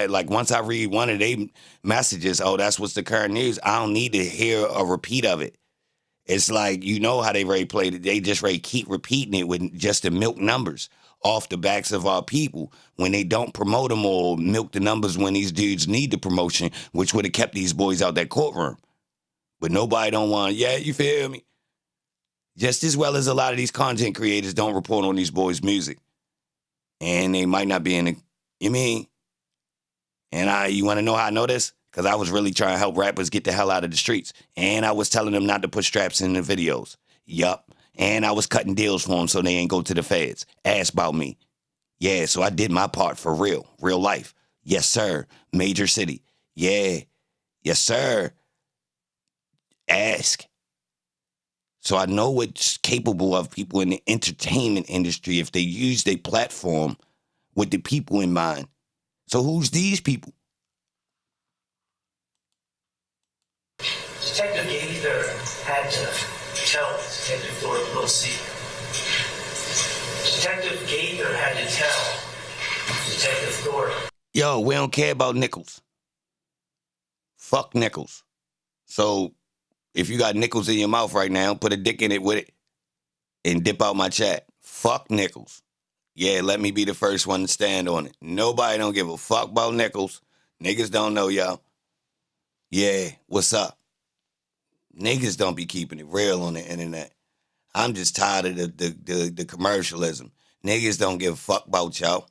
Like, once I read one of their messages, oh, that's what's the current news, I don't need to hear a repeat of it. It's like, you know how they ready played it. They just ready keep repeating it with just the milk numbers off the backs of our people when they don't promote them or milk the numbers when these dudes need the promotion, which would have kept these boys out that courtroom. But nobody don't want, yeah, you feel me? Just as well as a lot of these content creators don't report on these boys' music. And they might not be in the, you mean? And you want to know how I know this? Because I was really trying to help rappers get the hell out of the streets. And I was telling them not to put straps in the videos. Yup. And I was cutting deals for them so they ain't go to the feds. Ask about me. Yeah, so I did my part for real. Real life. Yes, sir. Major city. Yeah. Yes, sir. Ask. So I know what's capable of people in the entertainment industry if they use their platform with the people in mind. So who's these people? Detective Gaither had to tell Detective Thorpe a little secret. Detective Gaither had to tell Detective Thorpe. Yo, we don't care about nickels. Fuck nickels. So if you got nickels in your mouth right now, put a dick in it with it and dip out my chat. Fuck nickels. Yeah, let me be the first one to stand on it. Nobody don't give a fuck about nickels. Niggas don't know y'all. Yeah, what's up? Niggas don't be keeping it real on the internet. I'm just tired of the commercialism. Niggas don't give a fuck about y'all.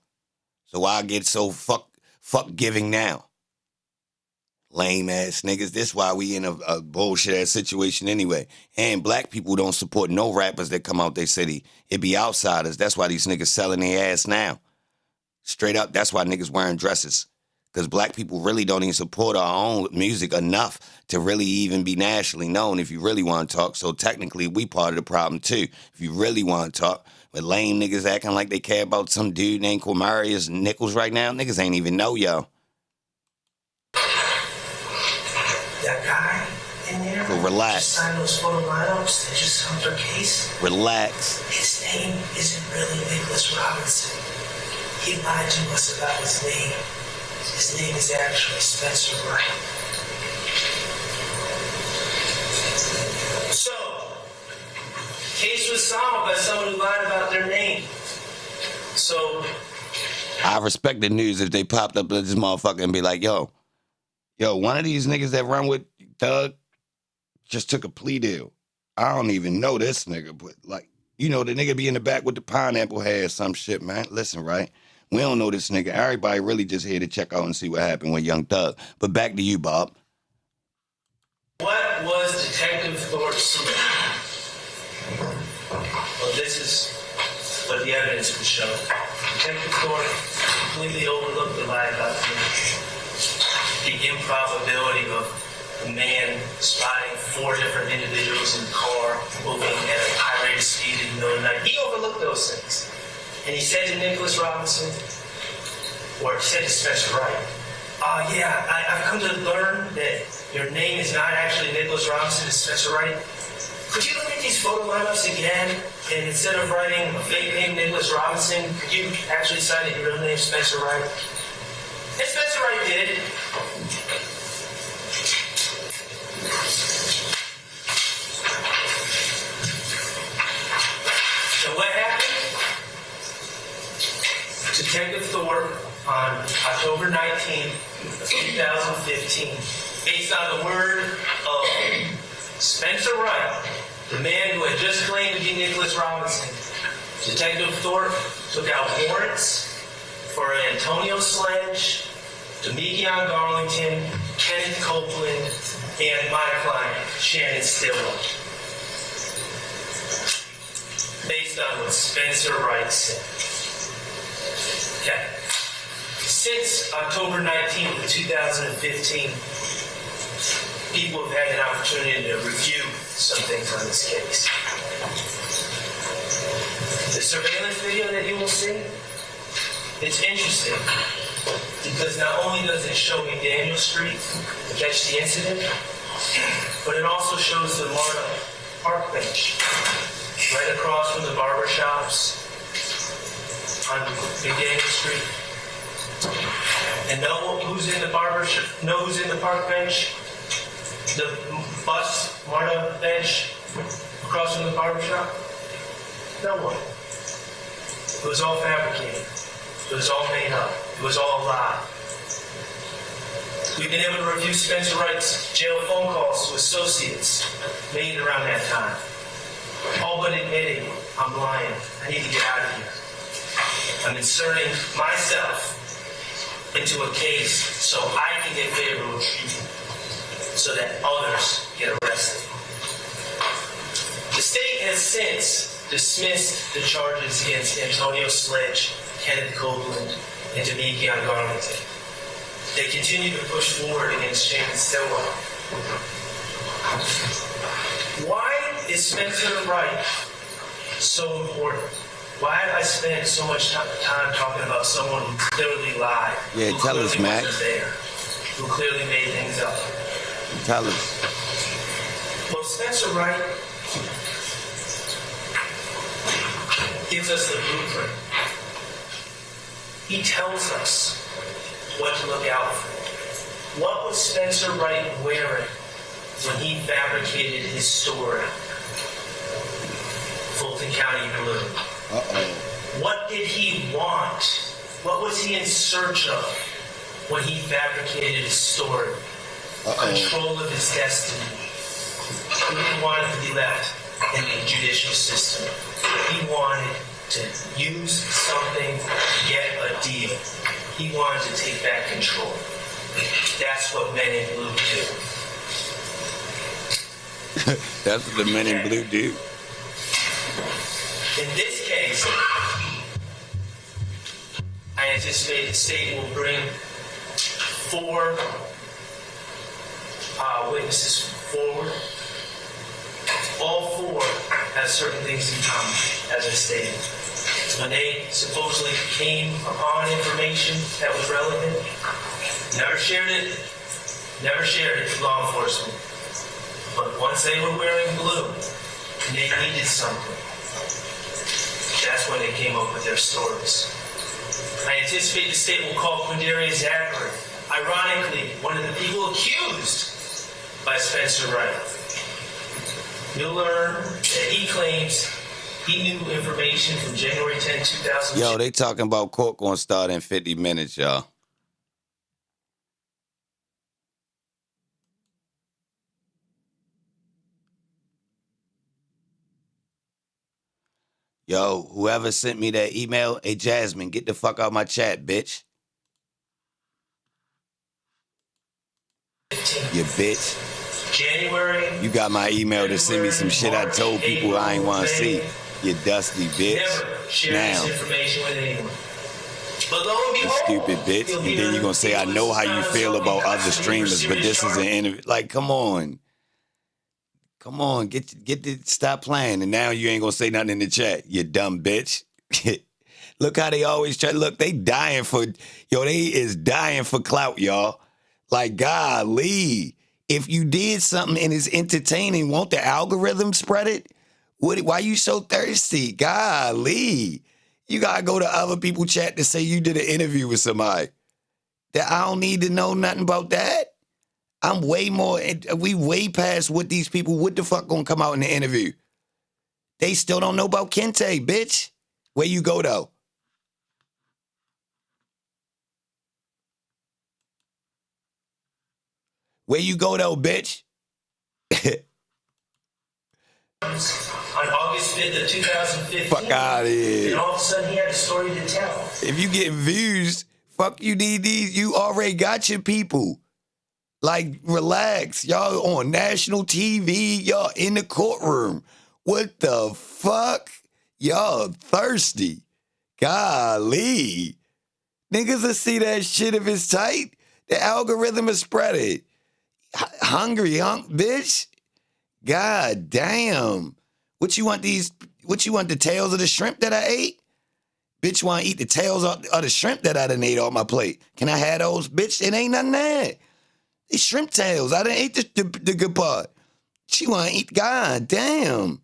So why get so fuck giving now? Lame ass niggas. This why we in a bullshit ass situation anyway. And black people don't support no rappers that come out their city. It be outsiders. That's why these niggas selling their ass now. Straight up, that's why niggas wearing dresses. Because black people really don't even support our own music enough to really even be nationally known if you really want to talk. So technically, we part of the problem too. If you really want to talk. But lame niggas acting like they care about some dude named Quamarius Nichols right now. Niggas ain't even know y'all. That guy in there. So relax. Just signed those photo lineups. They just helped our case. Relax. His name isn't really Nicholas Robinson. He lied to us about his name. His name is actually Spencer Wright. So, case was solved by someone who lied about their name. So, I respect the news if they popped up at this motherfucker and be like, yo, one of these niggas that run with Thug just took a plea deal. I don't even know this nigga, but like, you know, the nigga be in the back with the pineapple hair or some shit, man. Listen, right? We don't know this nigga. Everybody really just here to check out and see what happened with Young Thug. But back to you, Bob. what was Detective Thorpe's solution? Well, this is what the evidence would show. Detective Thorpe completely overlooked the lie about the improbability of a man spotting 4 different individuals in the car moving at a high rate of speed in the middle of the night. He overlooked those things. And he said to Nicholas Robinson, or he said to Spencer Wright, yeah, I've come to learn that your name is not actually Nicholas Robinson, it's Spencer Wright. Could you look at these photo lineups again, and instead of writing a fake name, Nicholas Robinson, could you actually sign that your real name is Spencer Wright? And Spencer Wright did. So what happened? Detective Thorpe on October 19, 2015, based on the word of Spencer Wright, the man who had just claimed to be Nicholas Robinson, Detective Thorpe took out warrants for Antonio Sledge, Demekion Garlington, Kenneth Copeland, and my client, Shannon Stillwell, based on what Spencer Wright said. Okay. Since October 19th, 2015, people have had an opportunity to review some things on this case. The surveillance video that you will see, it's interesting because not only does it show McDaniel Street to catch the incident, but it also shows the Marta Park bench right across from the barber shops on McDaniel Street. And know who's in the barber shop? Know who's in the park bench? The bus, MARTA bench across from the barber shop? No one. It was all fabricated. It was all made up. It was all a lie. We've been able to review Spencer Wright's jail phone calls to associates made around that time. All but admitting I'm lying. I need to get out of here. I'm inserting myself into a case so I can get favorable treatment so that others get arrested. The state has since dismissed the charges against Antonio Sledge, Kenneth Copeland, and Demekion Garlington. They continue to push forward against Shannon Stillwell. Why is Spencer Wright so important? Why have I spent so much time talking about someone who clearly lied? Yeah, tell us, Matt. Who clearly made things up? Tell us. Well, Spencer Wright gives us the blueprint. He tells us what to look out for. What was Spencer Wright wearing when he fabricated his story? Fulton County blue. What did he want? What was he in search of when he fabricated his story? Control of his destiny. He didn't want it to be left in the judicial system. He wanted to use something to get a deal. He wanted to take back control. That's what Men in Blue do. That's what the Men in Blue do. In this case, I anticipate the state will bring 4 witnesses forward. All 4 have certain things in common, as I stated. When they supposedly came upon information that was relevant, never shared it with law enforcement. But once they were wearing blue, and they needed something, that's when they came up with their stories. I anticipate the state will call Quindarius Zachary, ironically, one of the people accused by Spencer Wright. You'll learn that he claims he knew information from January 10, 2000. Yo, they talking about court gonna start in 50 minutes, y'all. Yo, whoever sent me that email, hey, Jasmine, get the fuck out my chat, bitch. You bitch. January. You got my email to send me some shit I told people I ain't want to see. You dusty bitch. Never share Now. this information with anyone. But lo and You behold, stupid bitch. And then you're going to say, I know how you feel about other streamers, but this is an interview. Like, come on. Come on, stop playing. And now you ain't going to say nothing in the chat, you dumb bitch. Look how they always try. Look, they is dying for clout, y'all. Like, golly. If you did something and it's entertaining, won't the algorithm spread it? Why you so thirsty? Golly. You got to go to other people's chat to say you did an interview with somebody. That I don't need to know nothing about that. We way past what these people, what the fuck gonna come out in the interview? They still don't know about Kente, bitch. Where you go, though? Where you go, though, bitch? on August 5th of 2015. Fuck out of here. And all of a sudden he had a story to tell. If you get views, fuck you need these. You already got your people. Like, relax. Y'all on national TV. Y'all in the courtroom. What the fuck? Y'all thirsty. Golly. Niggas will see that shit if it's tight. The algorithm will spread it. Hungry, bitch. God damn. What you want the tails of the shrimp that I ate? Bitch want to eat the tails of the shrimp that I done ate off my plate. Can I have those? Bitch, it ain't nothing there. These shrimp tails. I done ate the good part. She want to eat, god damn.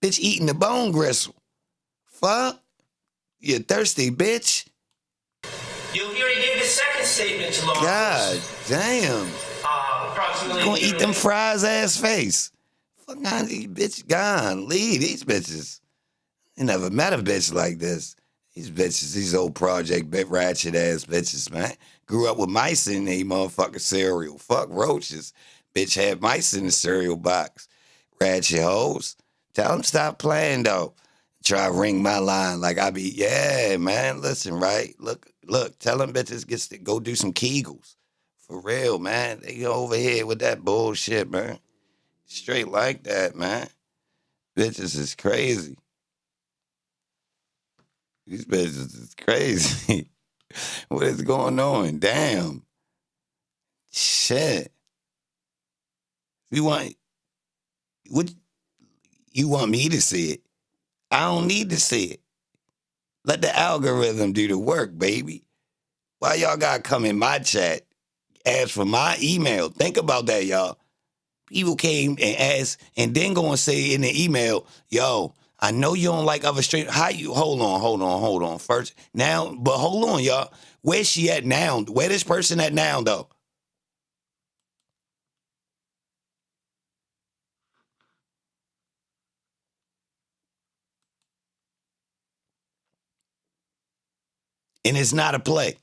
Bitch eating the bone gristle. Fuck. You thirsty, bitch. You'll hear he gave his second statement to law God damn. approximately... Gonna eat them fries ass face. Fuck on these bitches gone. Leave these bitches. I never met a bitch like this. These bitches, these old project bit ratchet ass bitches, man. Grew up with mice in they motherfucking cereal. Fuck roaches. Bitch had mice in the cereal box. Ratchet hoes. Tell them stop playing though. Try to ring my line like I be, yeah, man, listen, right? Look, tell them bitches gets to go do some Kegels. For real, man. They go over here with that bullshit, man. Straight like that, man. Bitches is crazy. These bitches is crazy. What is going on? Damn. Shit. You want me to see it? I don't need to see it. Let the algorithm do the work, baby. Why y'all gotta come in my chat, ask for my email? Think about that, y'all. People came and asked, and then go and say in the email, yo, I know you don't like other straight. How you? Hold on. First, now, but hold on, y'all. Where's she at now? Where this person at now, though? And it's not a play.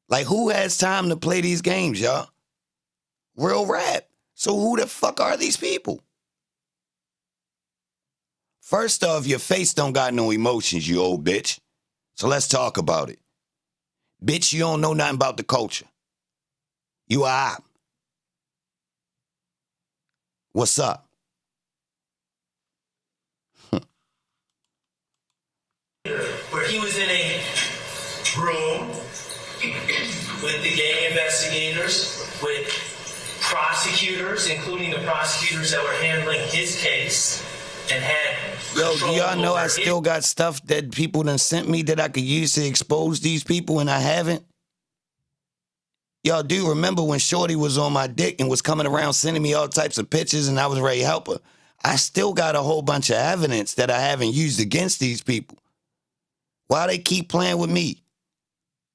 Like, who has time to play these games, y'all? Real rap. So who the fuck are these people? First off, your face don't got no emotions, you old bitch. So let's talk about it. Bitch, you don't know nothing about the culture. You a op. What's up? Where he was in a room with the gang investigators, with prosecutors, including the prosecutors that were handling his case, and had... Yo, do y'all know I still got stuff that people done sent me that I could use to expose these people and I haven't? Y'all do remember when Shorty was on my dick and was coming around sending me all types of pictures and I was ready to help her? I still got a whole bunch of evidence that I haven't used against these people. Why they keep playing with me?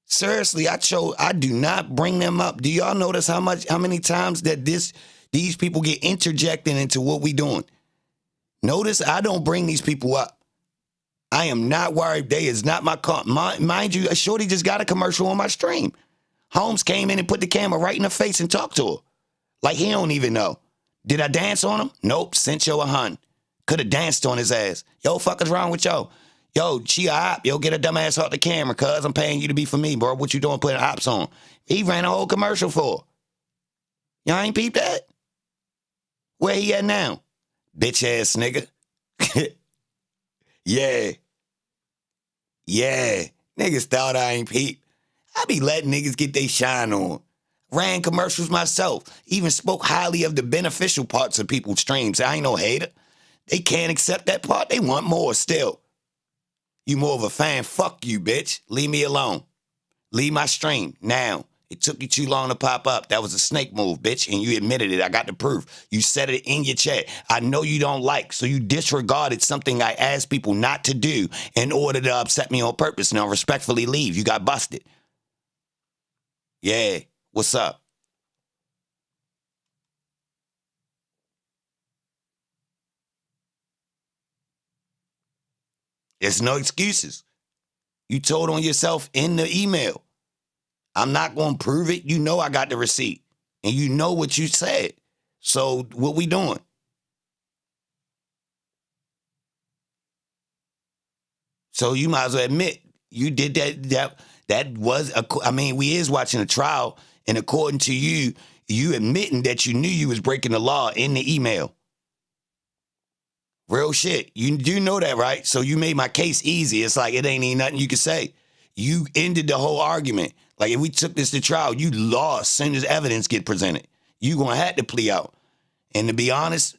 Seriously, I do not bring them up. Do y'all notice how many times that these people get interjected into what we doing? Notice I don't bring these people up. I am not worried. They is not my mind you, Shorty just got a commercial on my stream. Holmes came in and put the camera right in her face and talked to her. Like he don't even know. Did I dance on him? Nope. Sent yo a hun. Could have danced on his ass. Yo, fuck is wrong with yo? Yo, she a op. Yo, get a dumb ass off the camera, cuz I'm paying you to be for me, bro. What you doing putting ops on? He ran a whole commercial for her. Y'all ain't peeped that? Where he at now? Bitch ass nigga. Yeah. Niggas thought I ain't peeped. I be letting niggas get they shine on. Ran commercials myself. Even spoke highly of the beneficial parts of people's streams. I ain't no hater. They can't accept that part. They want more still. You more of a fan. Fuck you, bitch. Leave me alone. Leave my stream now. It took you too long to pop up. That was a snake move, bitch, and you admitted it. I got the proof. You said it in your chat. I know you don't like, so you disregarded something I asked people not to do in order to upset me on purpose. Now, respectfully leave. You got busted. Yeah. What's up? There's no excuses. You told on yourself in the email. I'm not going to prove it. You know I got the receipt. And you know what you said. So what we doing? So you might as well admit you did that. That was, we is watching a trial. And according to you, you admitting that you knew you was breaking the law in the email. Real shit. You do know that, right? So you made my case easy. It's like it ain't even nothing you can say. You ended the whole argument. Like if we took this to trial, you lost as soon as evidence get presented. You gonna have to plea out. And to be honest,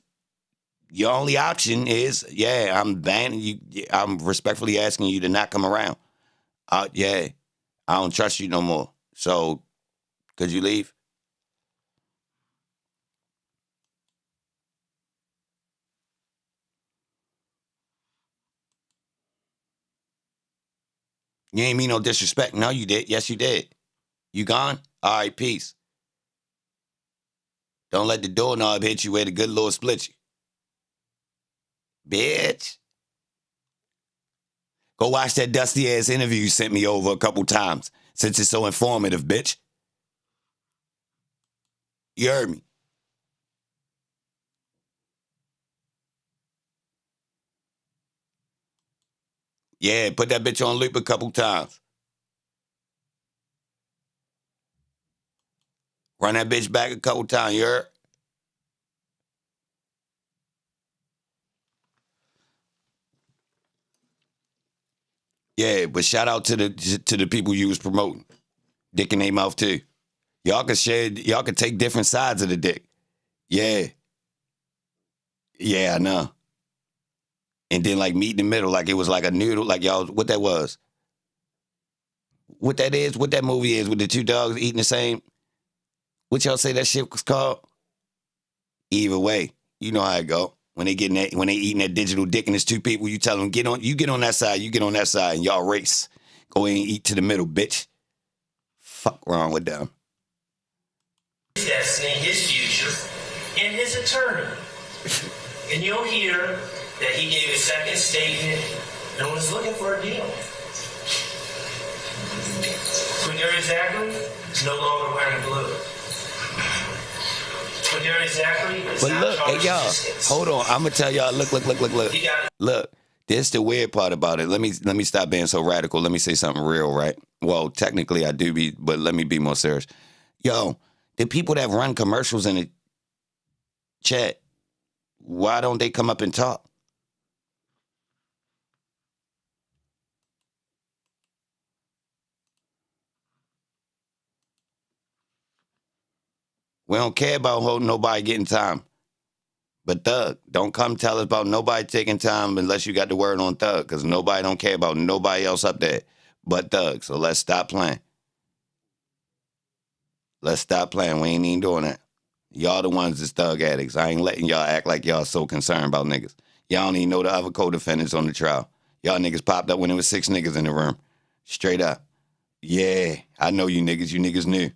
your only option is, I'm banning you. I'm respectfully asking you to not come around. I don't trust you no more. So could you leave? You ain't mean no disrespect. No, you did. Yes, you did. You gone? All right, peace. Don't let the doorknob hit you where the good Lord split you. Bitch. Go watch that dusty-ass interview you sent me over a couple times, since it's so informative, bitch. You heard me. Yeah, put that bitch on loop a couple times. Run that bitch back a couple times, you heard? Yeah, but shout out to the people you was promoting. Dick in their mouth too. Y'all can take different sides of the dick. Yeah. Yeah, I know. And then like meet in the middle, like it was like a noodle, like y'all, what that was. What that is, what that movie is with the two dogs eating the same. What y'all say that shit was called? Either way, you know how it go. When they eating that digital dick and it's two people, you tell them, you get on that side, you get on that side, and y'all race. Go in and eat to the middle, bitch. Fuck wrong with them. His destiny, his future, and his attorney. And you'll hear that he gave a second statement and was looking for a deal. Quindarius Zachary is no longer wearing blue. Quindarius Zachary is but not look, hey y'all, hold on. I'm gonna tell y'all. Look. Look, this the weird part about it. Let me stop being so radical. Let me say something real, right? Well, technically I do be, but let me be more serious. Yo, the people that run commercials in the chat, why don't they come up and talk? We don't care about nobody getting time. But Thug, don't come tell us about nobody taking time unless you got the word on Thug, because nobody don't care about nobody else up there but Thug. So let's stop playing. Let's stop playing. We ain't even doing that. Y'all the ones that's Thug addicts. I ain't letting y'all act like y'all so concerned about niggas. Y'all don't even know the other co-defendants on the trial. Y'all niggas popped up when there was 6 niggas in the room. Straight up. Yeah, I know you niggas. You niggas knew.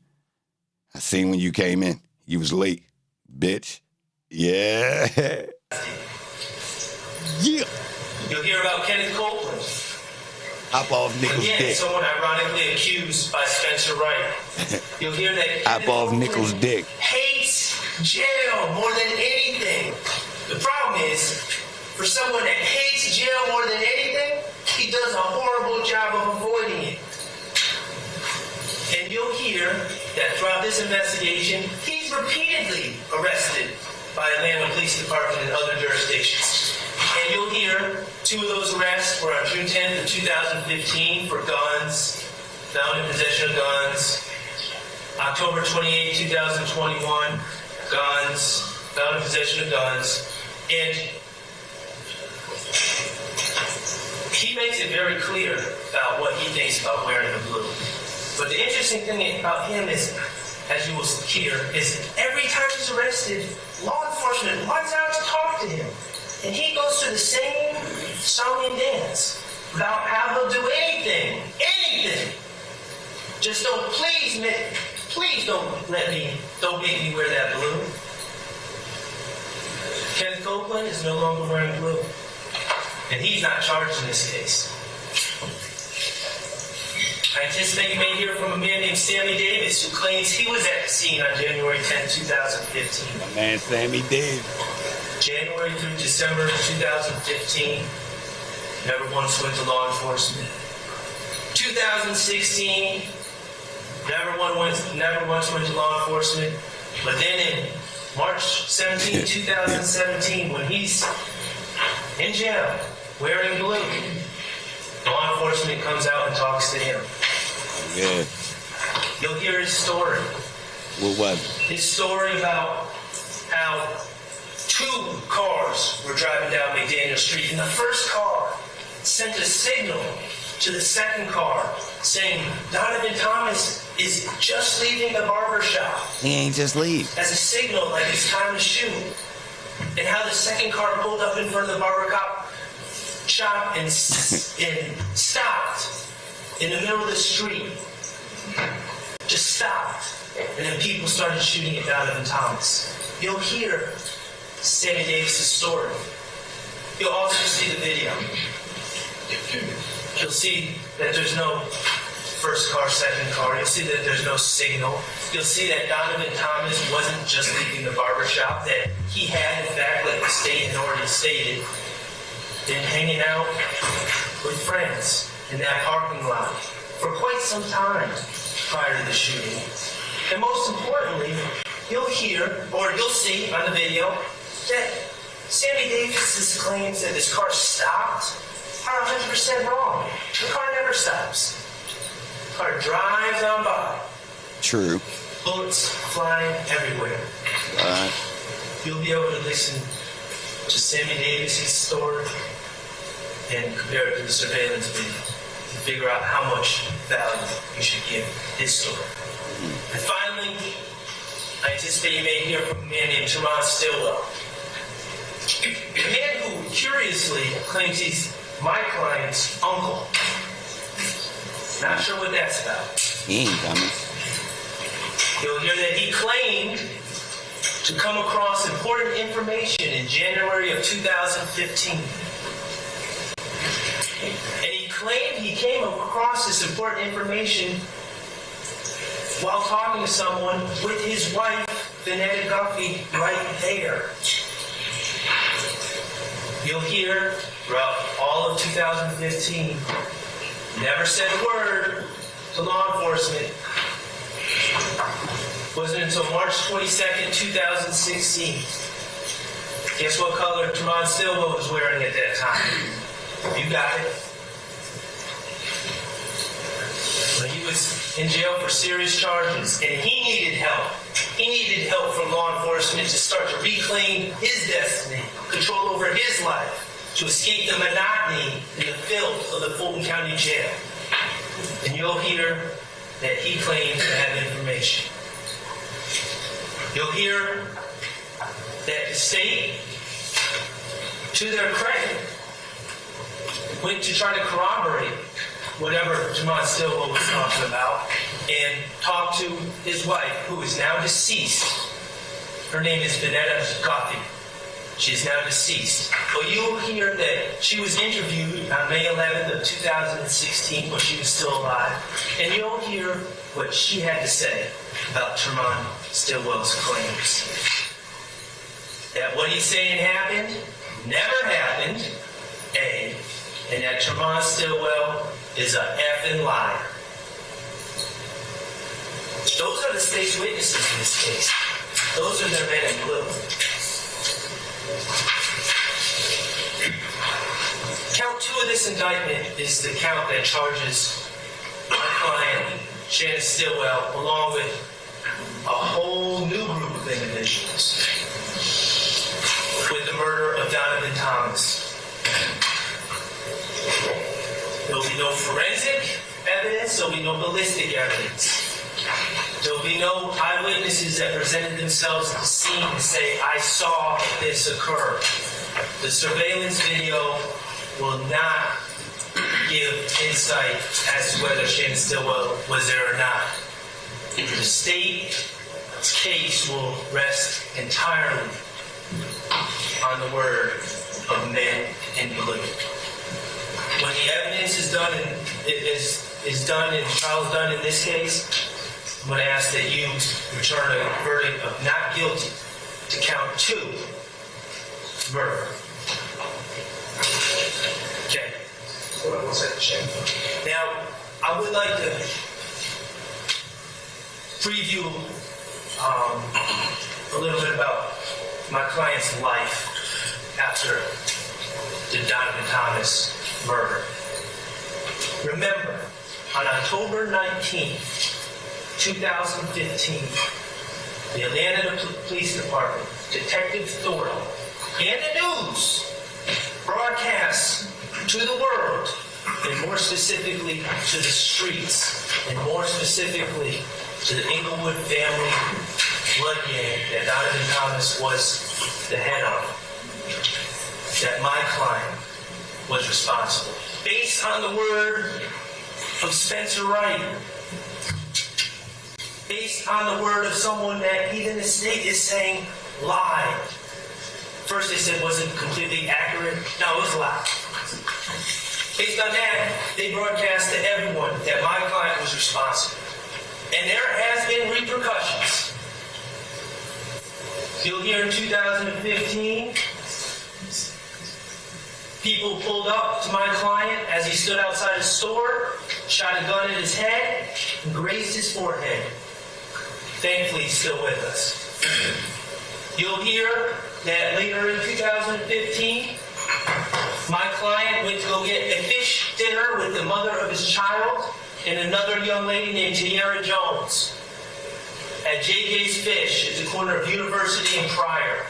I seen when you came in. You was late, bitch. Yeah. Yeah. You'll hear about Kenneth Copeland. Hop off Nichols' Again, dick. someone ironically accused by Spencer Wright. You'll hear that Hop off Nichols' dick. Hates jail more than anything. The problem is, for someone that hates jail more than anything, he does a horrible job of avoiding it. And you'll hear that throughout this investigation, he's repeatedly arrested by Atlanta Police Department and other jurisdictions. And you'll hear 2 of those arrests were on June 10th of 2015 for guns, found in possession of guns. October 28, 2021, guns, found in possession of guns. And he makes it very clear about what he thinks about wearing the blue. But the interesting thing about him is, as you will hear, is every time he's arrested, law enforcement runs out to talk to him. And he goes through the same song and dance about how he'll do anything. Just don't, please don't make me wear that blue. Kenneth Copeland is no longer wearing blue. And he's not charged in this case. I anticipate you may hear from a man named Sammy Davis who claims he was at the scene on January 10, 2015. My man Sammy Davis. January through December 2015, never once went to law enforcement. 2016, never once went to law enforcement. But then in March 17, 2017, when he's in jail wearing blue, law enforcement comes out and talks to him. Yeah. You'll hear his story. What was it? His story about how 2 cars were driving down McDaniel Street, and the first car sent a signal to the second car saying Donovan Thomas is just leaving the barber shop. He ain't just leave. As a signal, like it's time to shoot. And how the second car pulled up in front of the barber shop and stopped in the middle of the street. Just stopped, and then people started shooting at Donovan Thomas. You'll hear Sammy Davis' story. You'll also see the video. You'll see that there's no first car, second car. You'll see that there's no signal. You'll see that Donovan Thomas wasn't just leaving the barbershop, that he had, in fact, like the state had already stated, been hanging out with friends in that parking lot for quite some time prior to the shooting. And most importantly, you'll hear, or you'll see on the video, that Sammy Davis' claims that his car stopped are 100% wrong. The car never stops. The car drives on by. True. Bullets flying everywhere. You'll be able to listen to Sammy Davis' story and compare it to the surveillance video to figure out how much value you should give his story. And finally, I anticipate you may hear from a man named Tremont Stillwell. A man who curiously claims he's my client's uncle. Not sure what that's about. He ain't coming. You'll hear that he claimed to come across important information in January of 2015. And he claimed he came across this important information while talking to someone with his wife, Vanetta Guffey, right there. You'll hear throughout all of 2015, never said a word to law enforcement. Wasn't until March 22nd, 2016. Guess what color Tremont Stillwell was wearing at that time? You got it. When he was in jail for serious charges, and he needed help. He needed help from law enforcement to start to reclaim his destiny, control over his life, to escape the monotony and the filth of the Fulton County Jail. And you'll hear that he claimed to have information. You'll hear that the state, to their credit, went to try to corroborate whatever Tremont Stillwell was talking about and talked to his wife, who is now deceased. Her name is Vanetta Guffey. She is now deceased. But you'll hear that she was interviewed on May 11th of 2016 when she was still alive. And you'll hear what she had to say about Tremont Stillwell's claims. That what he's saying happened, never happened, A, and that Tremont Stillwell is a effing liar. Those are the state's witnesses in this case. Those are their men in blue. Count 2 of this indictment is the count that charges my client, Shannon Stillwell, along with a whole new group of individuals, with the murder of Donovan Thomas. There will be no forensic evidence, there will be no ballistic evidence. There will be no eyewitnesses that presented themselves at the scene to say, I saw this occur. The surveillance video will not give insight as to whether Shannon Stillwell was there or not. The state's case will rest entirely on the word of men in blue. When the evidence is done and the trial is done in this case, I'm going to ask that you return a verdict of not guilty to count 2, murder. Okay. Hold on one second. Now, I would like to preview a little bit about my client's life after the Donovan Thomas murder. Remember, on October 19th, 2015, the Atlanta Police Department, Detective Thornton, and the news broadcast to the world, and more specifically to the streets, and more specifically to the Inglewood family blood gang that Donovan Thomas was the head of, that my client was responsible. Based on the word of Spencer Wright, based on the word of someone that even the state is saying lied. First they said wasn't completely accurate. No, it was a lie. Based on that, they broadcast to everyone that my client was responsible. And there has been repercussions. You'll hear in 2015, people pulled up to my client as he stood outside a store, shot a gun at his head, and grazed his forehead. Thankfully, he's still with us. You'll hear that later in 2015, my client went to go get a fish dinner with the mother of his child and another young lady named Tiara Jones at JJ's Fish at the corner of University and Pryor.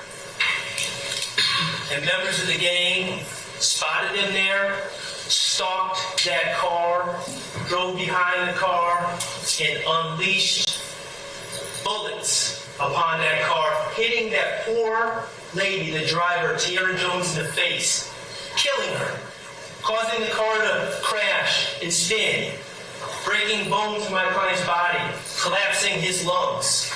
And members of the gang spotted them there, stalked that car, drove behind the car, and unleashed bullets upon that car, hitting that poor lady, the driver, Tiara Jones, in the face, killing her, causing the car to crash and spin, breaking bones in my client's body, collapsing his lungs.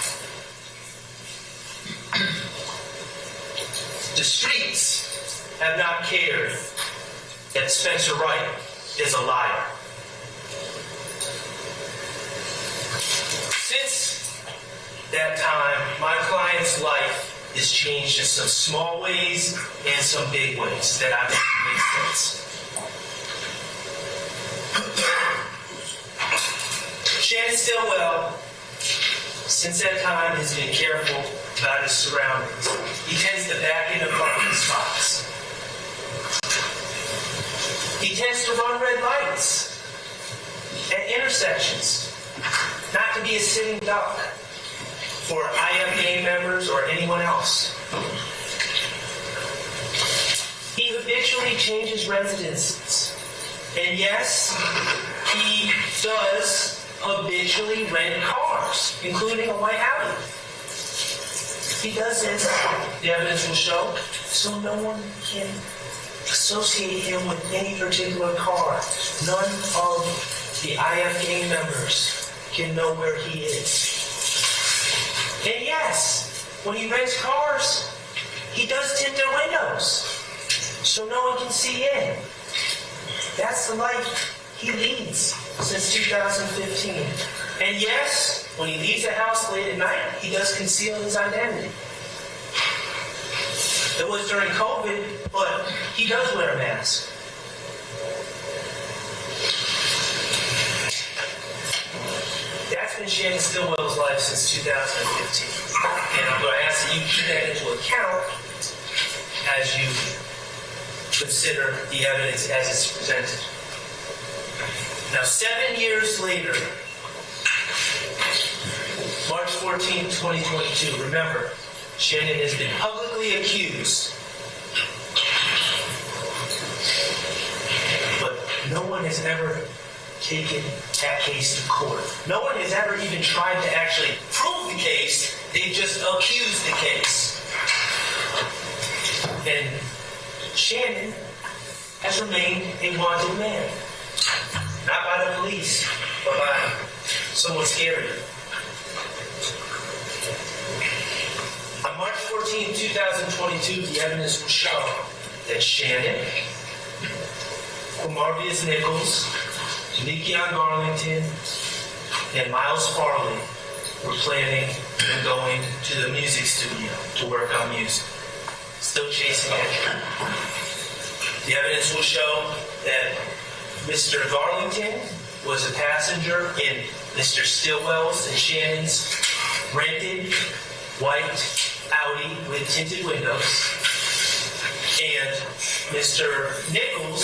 The streets have not cared that Spencer Wright is a liar. Since that time, my client's life is changed in some small ways and some big ways that I think make sense. Shannon Stillwell, since that time, has been careful about his surroundings. He tends to back into parking spots. He tends to run red lights at intersections, not to be a sitting duck for IFA members or anyone else. He habitually changes residences. And yes, he does habitually rent cars, including a white Audi. He does this, the evidence will show, so no one can associate him with any particular car. None of the IFA members can know where he is. And yes, when he rents cars, he does tint their windows so no one can see in. That's the life he leads since 2015. And yes, when he leaves the house late at night, he does conceal his identity. It was during COVID, but he does wear a mask. That's been Shannon Stillwell's life since 2015. And I'm going to ask that you keep that into account as you consider the evidence as it's presented. Now, 7 years later, March 14, 2022, remember, Shannon has been publicly accused, but no one has ever taken that case to court. No one has ever even tried to actually prove the case. They've just accused the case. And Shannon has remained a wanted man. Not by the police, but by someone scarier. On March 14, 2022, the evidence will show that Shannon, Marvius Nichols, Nikion Garlington, and Miles Farley were planning on going to the music studio to work on music. Still chasing after. The evidence will show that Mr. Garlington was a passenger in Mr. Stillwell's and Shannon's rented white Audi with tinted windows. And Mr. Nichols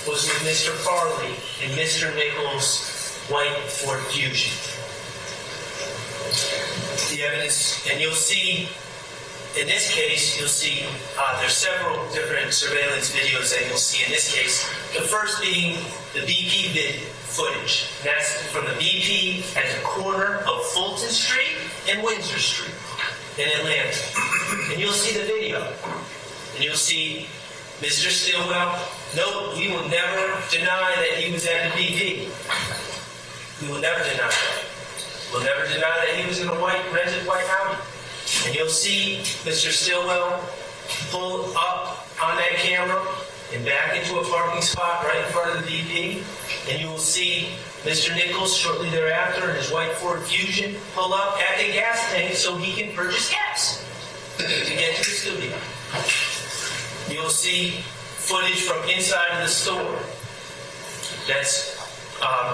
was with Mr. Farley in Mr. Nichols' white Ford Fusion. The evidence, and you'll see, in this case, you'll see there's several different surveillance videos that you'll see in this case. The first being the BP footage. That's from the BP at the corner of Fulton Street and Windsor Street in Atlanta. And you'll see the video. And you'll see Mr. Stillwell. No, we will never deny that he was at the BP. We will never deny that. will never deny that he was in a rented white Audi. And you'll see Mr. Stillwell pull up on that camera and back into a parking spot right in front of the VP. And you will see Mr. Nichols shortly thereafter in his white Ford Fusion pull up at the gas tank so he can purchase gas to get to the studio. You'll see footage from inside of the store. That's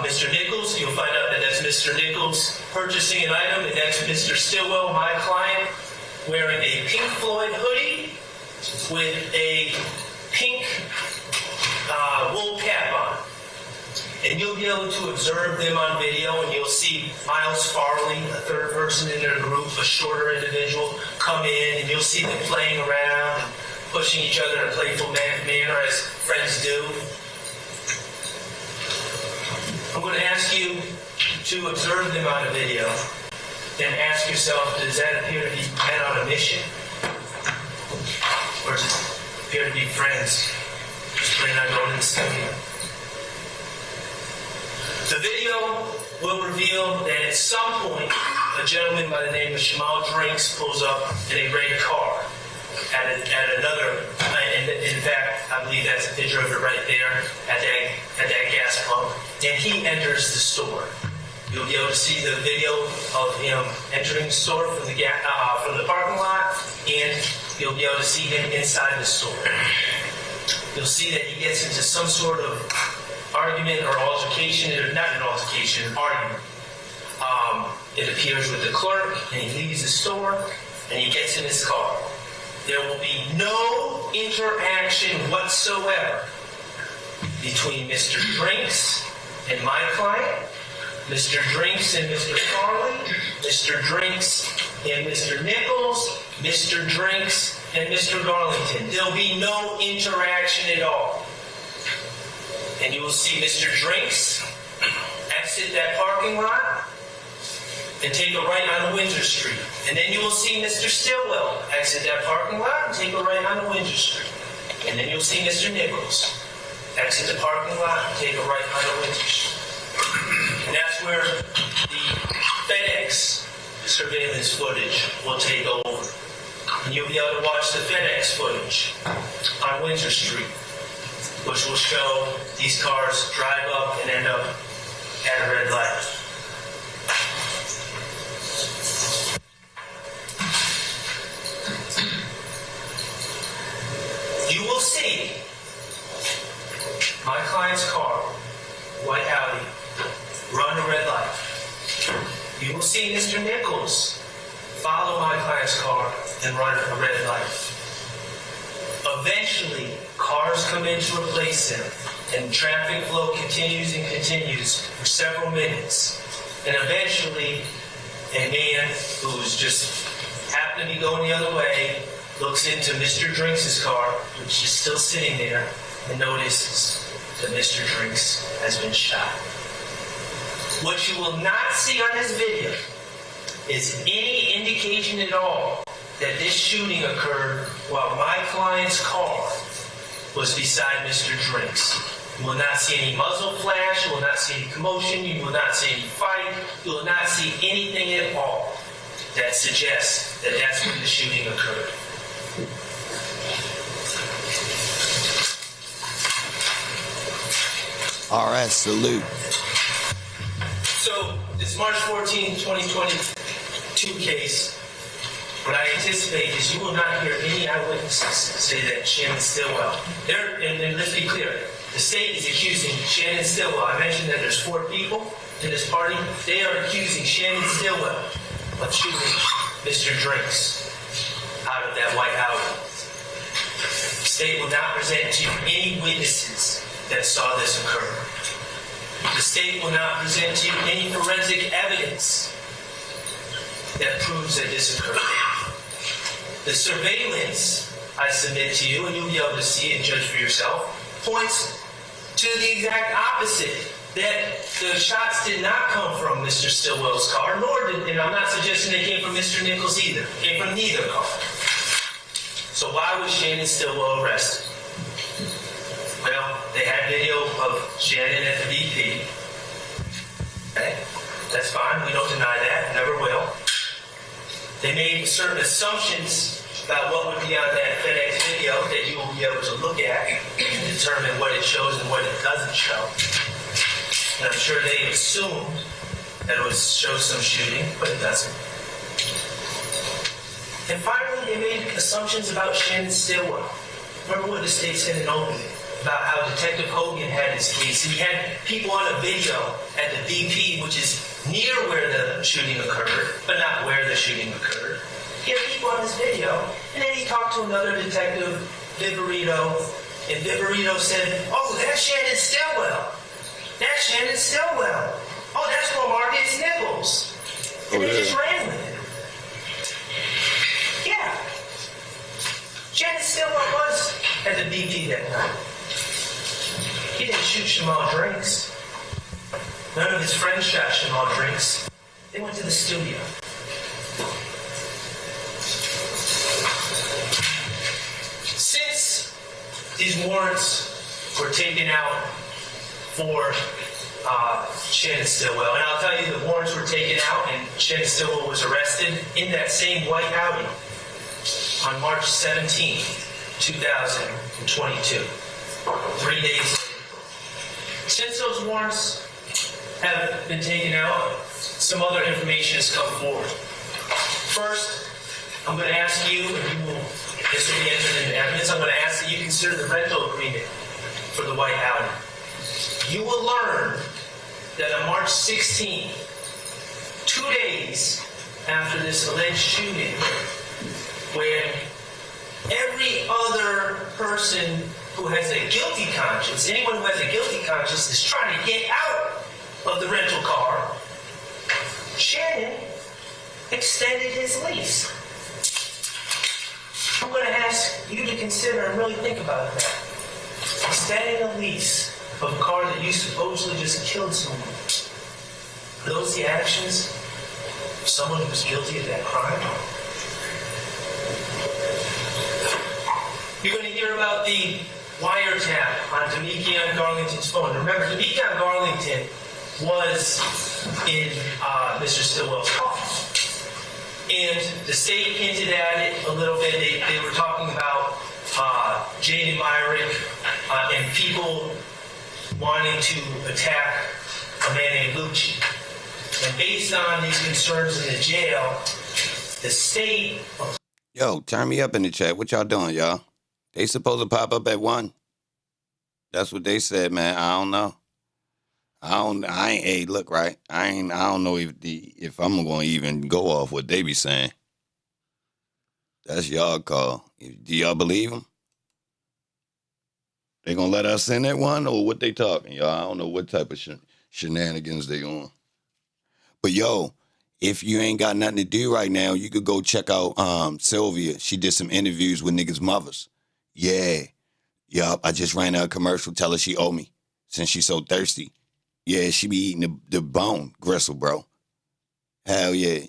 Mr. Nichols. You'll find out that that's Mr. Nichols purchasing an item, and that's Mr. Stillwell, my client, wearing a Pink Floyd hoodie with a pink wool cap on. And you'll be able to observe them on video, and you'll see Miles Farley, a third person in their group, a shorter individual, come in, and you'll see them playing around and pushing each other in a playful manner as friends do. I'm going to ask you to observe them on a video and ask yourself, does that appear to be men on a mission? Or does it appear to be friends just planning on going to the studio? The video will reveal that at some point, a gentleman by the name of Shamal Drinks pulls up in a red car at another, in fact, I believe that's a picture of it right there at that gas pump, and he enters the store. You'll be able to see the video of him entering the store from the parking lot, and you'll be able to see him inside the store. You'll see that he gets into some sort of argument or altercation, or not an altercation, an argument. It appears with the clerk, and he leaves the store, and he gets in his car. There will be no interaction whatsoever between Mr. Drinks and my client, Mr. Drinks and Mr. Farley, Mr. Drinks and Mr. Nichols, Mr. Drinks and Mr. Garlington. There'll be no interaction at all. And you will see Mr. Drinks exit that parking lot and take a right on Windsor Street. And then you will see Mr. Stillwell exit that parking lot and take a right on Windsor Street. And then you'll see Mr. Nichols exit the parking lot and take a right on Windsor Street. And that's where the FedEx surveillance footage will take over. And you'll be able to watch the FedEx footage on Windsor Street, which will show these cars drive up and end up at a red light. You will see my client's car, white Audi, run a red light. You will see Mr. Nichols follow my client's car and run a red light. Eventually, cars come in to replace him, and traffic flow continues and continues for several minutes. And eventually, a man who's just happened to be going the other way looks into Mr. Drinks' car, which is still sitting there, and notices that Mr. Drinks has been shot. What you will not see on this video is any indication at all that this shooting occurred while my client's car was beside Mr. Drinks. You will not see any muzzle flash, you will not see any commotion, you will not see any fight, you will not see anything at all that suggests that that's when the shooting occurred. All right, salute. So, this March 14, 2022 case, what I anticipate is you will not hear any eyewitnesses say that Shannon Stillwell, and let's be clear, the state is accusing Shannon Stillwell. I mentioned that there's 4 people in this party. They are accusing Shannon Stillwell of shooting Mr. Drinks out of that white Audi. The state will not present to you any witnesses that saw this occur. The state will not present to you any forensic evidence that proves that this occurred. The surveillance I submit to you, and you'll be able to see it and judge for yourself, points to the exact opposite, that the shots did not come from Mr. Stillwell's car, nor did, and I'm not suggesting they came from Mr. Nichols either. They came from neither car. So why was Shannon Stillwell arrested? Well, they had video of Shannon at the BP. Okay? That's fine. We don't deny that. Never will. They made certain assumptions about what would be on that FedEx video that you will be able to look at and determine what it shows and what it doesn't show. And I'm sure they assumed that it would show some shooting, but it doesn't. And finally, they made assumptions about Shannon Stillwell. Remember what the state said in opening about how Detective Hogan had his case. He had people on a video at the BP, which is near where the shooting occurred, but not where the shooting occurred. He had people on his video, and then he talked to another detective, Viverito, and Viverito said, "Oh, that's Shannon Stillwell. That's Shannon Stillwell. Oh, that's Marcus Nichols." And they just ran with it. Yeah. Shannon Stillwell was at the BP that night. He didn't shoot Jamal Drinks. None of his friends shot Jamal Drinks. They went to the studio. Since these warrants were taken out for Shannon Stillwell, and I'll tell you the warrants were taken out and Shannon Stillwell was arrested in that same white Audi on March 17, 2022, 3 days later. Since those warrants have been taken out, some other information has come forward. First, I'm going to ask you, and this will be entered into evidence, I'm going to ask that you consider the rental agreement for the white Audi. You will learn that on March 16, 2 days after this alleged shooting, when every other person who has a guilty conscience, anyone who has a guilty conscience is trying to get out of the rental car, Shannon extended his lease. I'm going to ask you to consider and really think about that. Extending a lease of a car that you supposedly just killed someone. Are those the actions of someone who's guilty of that crime? You're going to hear about the wiretap on Demekion Garlington's phone. Remember, Demekion Garlington was in Mr. Stillwell's car. And the state hinted at it a little bit. They were talking about Jaden Myrick and people wanting to attack a man named Lucci. And based on these concerns in the jail, the state... Yo, turn me up in the chat. What y'all doing, y'all? They supposed to pop up at 1. That's what they said, man. I don't know. Hey, look, right? I don't know if I'm going to even go off what they be saying. That's y'all call. Do y'all believe them? They going to let us in at 1 or what they talking, y'all? I don't know what type of shenanigans they on. But yo, if you ain't got nothing to do right now, you could go check out Sylvia. She did some interviews with niggas' mothers. Yeah. Yup, I just ran a commercial. Tell her she owe me since she's so thirsty. Yeah, she be eating the bone gristle, bro. Hell yeah.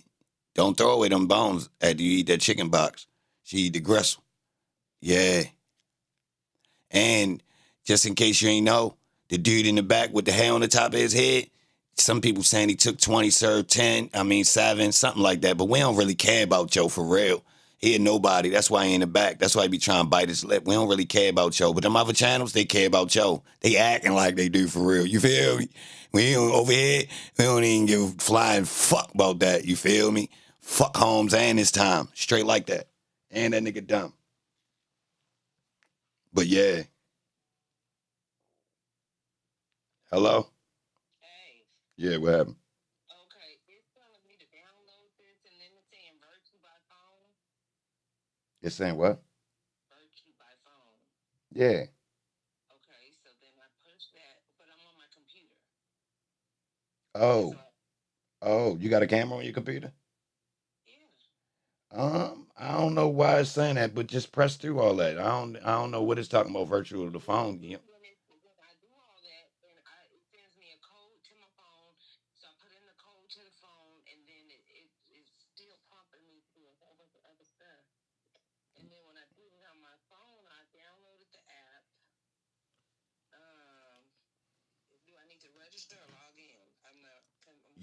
Don't throw away them bones after you eat that chicken box. She eat the gristle. Yeah. And just in case you ain't know, the dude in the back with the hair on the top of his head, some people saying he took 20, served 10, 7, something like that. But we don't really care about Joe for real. He ain't nobody. That's why he in the back. That's why he be trying to bite his lip. We don't really care about Joe. But them other channels, they care about Joe. They acting like they do for real. You feel me? We don't, over here, we don't even give a flying fuck about that. You feel me? Fuck Holmes and his time. Straight like that. And that nigga dumb. But yeah. Hello? Hey, Yeah, what happened? okay, it's telling me to download this and then it's saying virtue by phone. It's saying what? Virtue by phone. Yeah. Okay, so then I push that, but I'm on my computer. Oh. So, Oh, you got a camera on your computer? yeah. I don't know why it's saying that, but just press through all that. I don't know what it's talking about virtual to the phone. Then I do all that and it sends me a code to my phone. So I put in the code to the phone and then it's still prompting me to do a whole bunch of other stuff. And then when I do it on my phone, I downloaded the app. Do I need to register or log in? I'm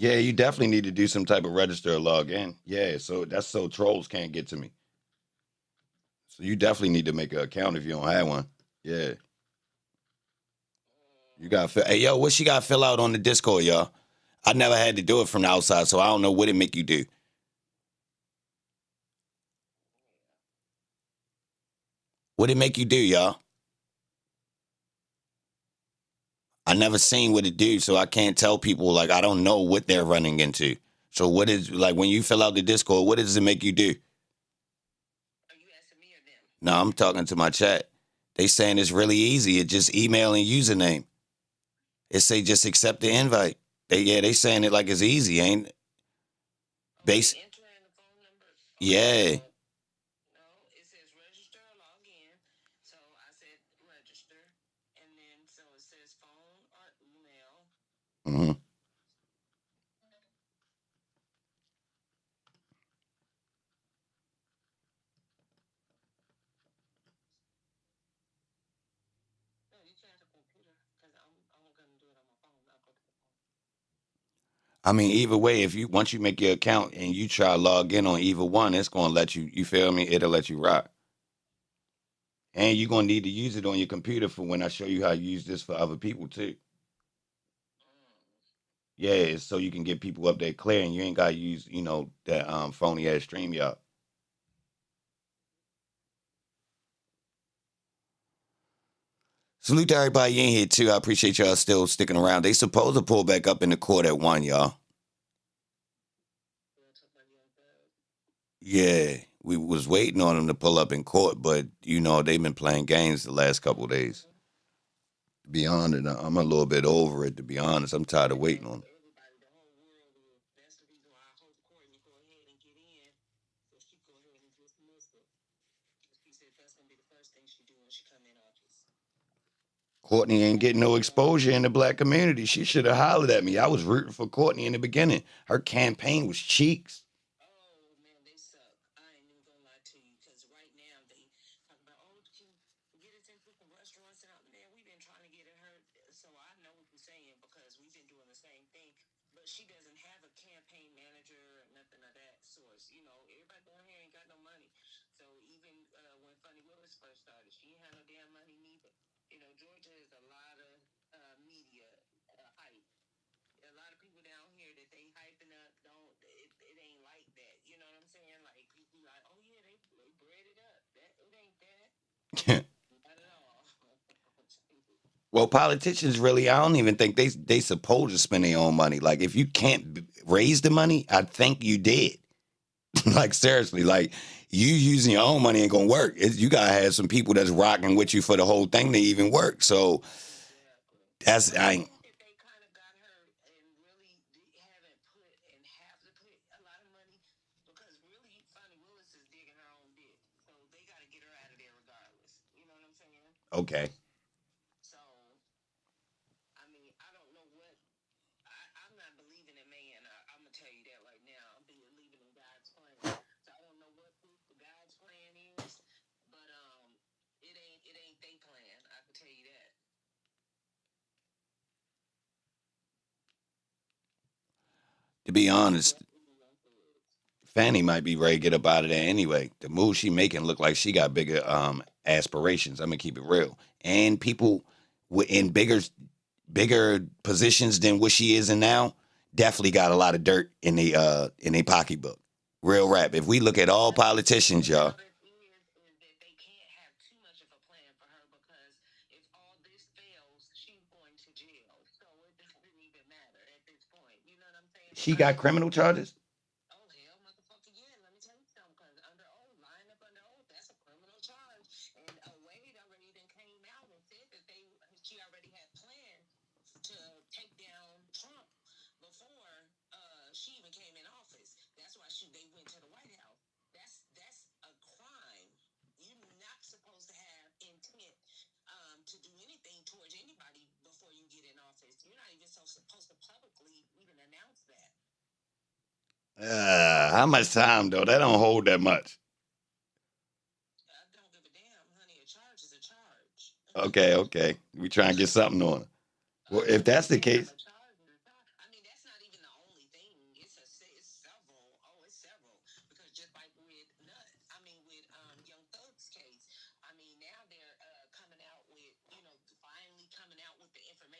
Yeah, you definitely need to do some type of register or log in. Yeah, so that's so trolls can't get to me. So you definitely need to make an account if you don't have one. Yeah. You gotta fill. Hey, yo, what she gotta fill out on the Discord, y'all? I never had to do it from the outside, so I don't know what it make you do. What it make you do, y'all? I never seen what it do, so I can't tell people. Like, I don't know what they're running into. So what is, like, when you fill out the Discord, what does it make you do? Are you asking me or them? No, I'm talking to my chat. They saying it's really easy. It's just email and username. It say just accept the invite. They saying it like it's easy, ain't it? Base. Enter in the phone number. Yeah. No, it says register, log in. So I said register, and then so it says phone or email. Mm-hmm. No, you can't have a computer because I'm gonna do it on my phone. I'll go to the phone. I mean, either way, if you once you make your account and you try to log in on either one, it's gonna let you. You feel me? It'll let you rock. And you're gonna need to use it on your computer for when I show you how to use this for other people too. Yeah, it's so you can get people up there clear, and you ain't gotta use that phony ass stream, y'all. Salute to everybody in here too. I appreciate y'all still sticking around. They supposed to pull back up in the court at 1, y'all. We'll talk about Young Thug. Yeah, we was waiting on them to pull up in court, but they've been playing games the last couple of days. To be honest, I'm a little bit over it. To be honest, I'm tired of waiting on them. Everybody, the whole world is. That's the reason why I hope Courtney go ahead and get in, so she go ahead and dismiss it. She said that's gonna be the first thing she do when she come in office. Courtney ain't getting no exposure in the black community. She should have hollered at me. I was rooting for Courtney in the beginning. Her campaign was cheeks. Oh man, they suck. I ain't even gonna lie to you, because right now they talk about, oh, can get us into some restaurants and out there. We've been trying to get at her, so I know what you're saying because we've been doing the same thing. But she doesn't have a campaign manager or nothing of that source. Everybody down here ain't got no money. So even when Funny Willis first started, she ain't had no damn money neither. Georgia is a lot of media hype. A lot of people down here that they hyping up don't. It ain't like that. You know what I'm saying? Like people like, oh yeah, they bred it up. That it ain't that. Not at all. Well, politicians really, I don't even think they supposed to spend their own money. Like if you can't raise the money, I think you did. Like seriously, like you using your own money ain't gonna work. You gotta have some people that's rocking with you for the whole thing to even work. So Exactly. that's But I I ain't. think that they kind of got her and really haven't put and have to put a lot of money because really Funny Willis is digging her own dick. So they got to get her out of there regardless. You know what I'm saying? Okay. So, I mean, I don't know what. I'm not believing in man. I'm going to tell you that right now. I'm believing in God's plan. So I don't know what the God's plan is, but it ain't they plan. I can tell you that. To be honest, Definitely Young Thugs. Fanny might be ready to get up out of there anyway. The move she making look like she got bigger aspirations. I'm gonna keep it real. And people in bigger positions than what she is in now definitely got a lot of dirt in their pocketbook. Real rap. If we look at all politicians, y'all. But is that they can't have too much of a plan for her because if all this fails, she's going to jail. So it doesn't even matter at this point. You know what I'm saying? She got criminal charges? Oh hell, motherfucker! Yeah, let me tell you something. Because under oath, lying up under oath, that's a criminal charge. And Wade already then came out and said that she already had planned to take down Trump before she even came in office. That's why they went to the White House. That's a crime. You're not supposed to have intent to do anything towards anybody before you get in office. You're not even supposed to publicly even announce that. How much time though? That don't hold that much. I don't give a damn, honey. A charge is a charge. Okay. We try and get something on her. Well, if that's the case, I mean, that's not even the only thing.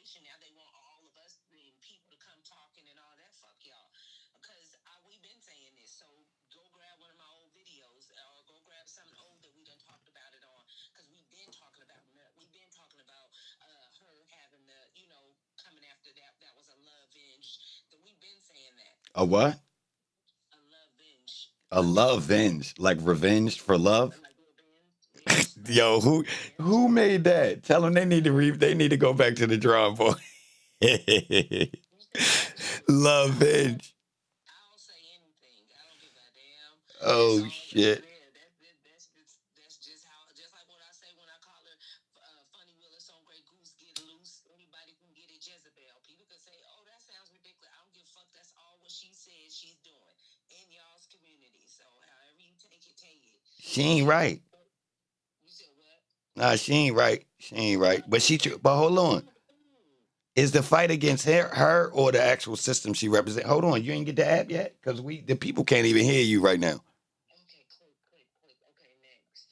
attention. Now they want all of us and people to come talking and all that. Fuck y'all. Because we've been saying this. So go grab one of my old videos or go grab something old that we done talked about it on. Because we've been talking about we've been talking about her having the, coming after that. That was a love binge. That we've been saying that. A what? A love binge. A love venge, like revenge for love. Like revenge. Yo, who made that? Tell them they need to go back to the drawing board. Love venge. I'll say anything. I don't give a damn. Oh shit. That's just how. Just like what I say when I call her Funny Willis on Grey Goose get loose. Anybody can get it. Jezebel. People can say, "Oh, that sounds ridiculous." I don't give a fuck. That's all what she says she's doing in y'all's community. So however you take it, take it. She ain't right. You said what? Nah, she ain't right. She ain't right. But but hold on. Is the fight against her or the actual system she represents? Hold on, you ain't get the app yet? Because the people can't even hear you right now. Okay, click. Okay, next.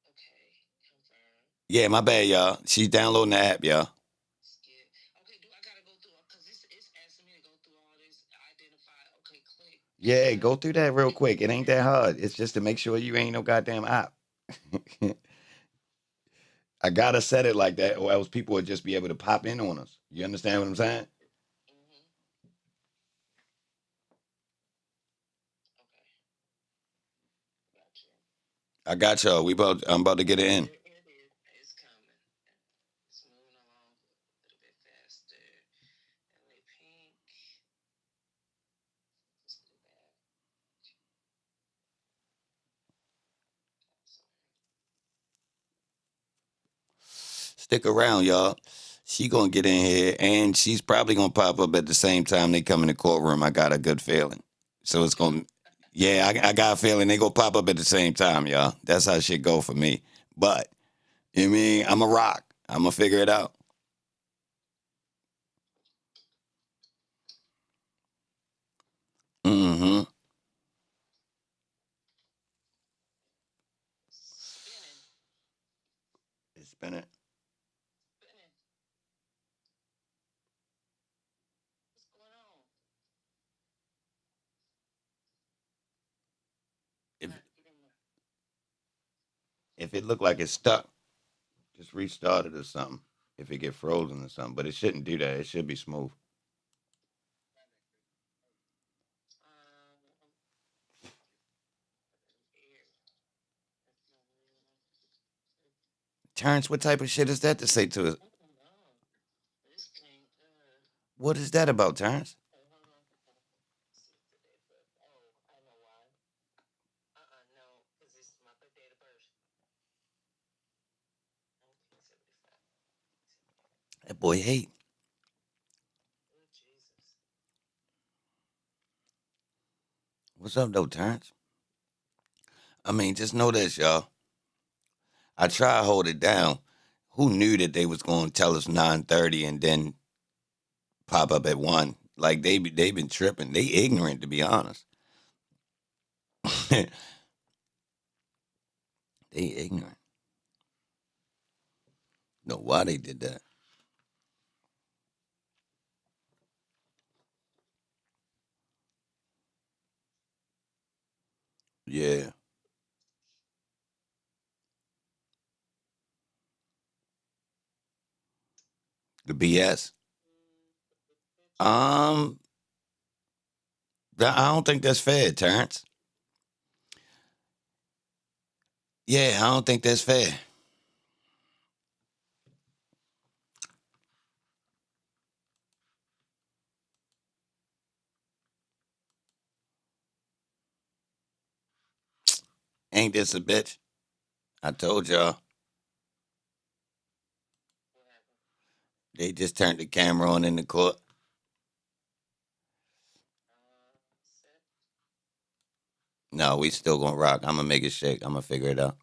Okay, confirm. Yeah, my bad, y'all. She's downloading the app, y'all. Skip. Okay, do I gotta go through? Because it's asking me to go through all this. Identify. Okay, click. Yeah, go through that real quick. It ain't that hard. It's just to make sure you ain't no goddamn app. I gotta set it like that, or else people would just be able to pop in on us. You understand what I'm saying? Mm-hmm. Okay, gotcha. I got y'all. I'm about to get it in. It is. It's coming. It's moving along a little bit faster. LA Pink. Let's do that. Stick around, y'all. She gonna get in here, and she's probably gonna pop up at the same time they come in the courtroom. I got a good feeling. So it's gonna, yeah, I got a feeling they gonna pop up at the same time, y'all. That's how shit go for me. But you know what I mean, I'm a rock. I'm gonna figure it out. Mm-hmm. Spinning. It's spinning. Spinning. What's going on? If Trying to get in there. if it look like it's stuck, just restart it or something. If it get frozen or something, but it shouldn't do that. It should be smooth. Here. That's not real. Terrence, what type of shit is that to say to us? I don't know. This thing. What is that about, Terrence? Hold on. See today, but I know why. No, because it's my birthday of birth. 1975. That boy hate. Oh Jesus. What's up, though, Terrence? I mean, just know this, y'all. I try to hold it down. Who knew that they was going to tell us 9:30 and then pop up at 1? Like, they been tripping. They ignorant, to be honest. They ignorant. Know why they did that. Yeah. The BS. Um, I don't think that's fair, Terrence. Yeah, I don't think that's fair. Ain't this a bitch? I told y'all. They just turned the camera on in the court. No, we still gonna rock. I'm gonna make it shake. I'm gonna figure it out.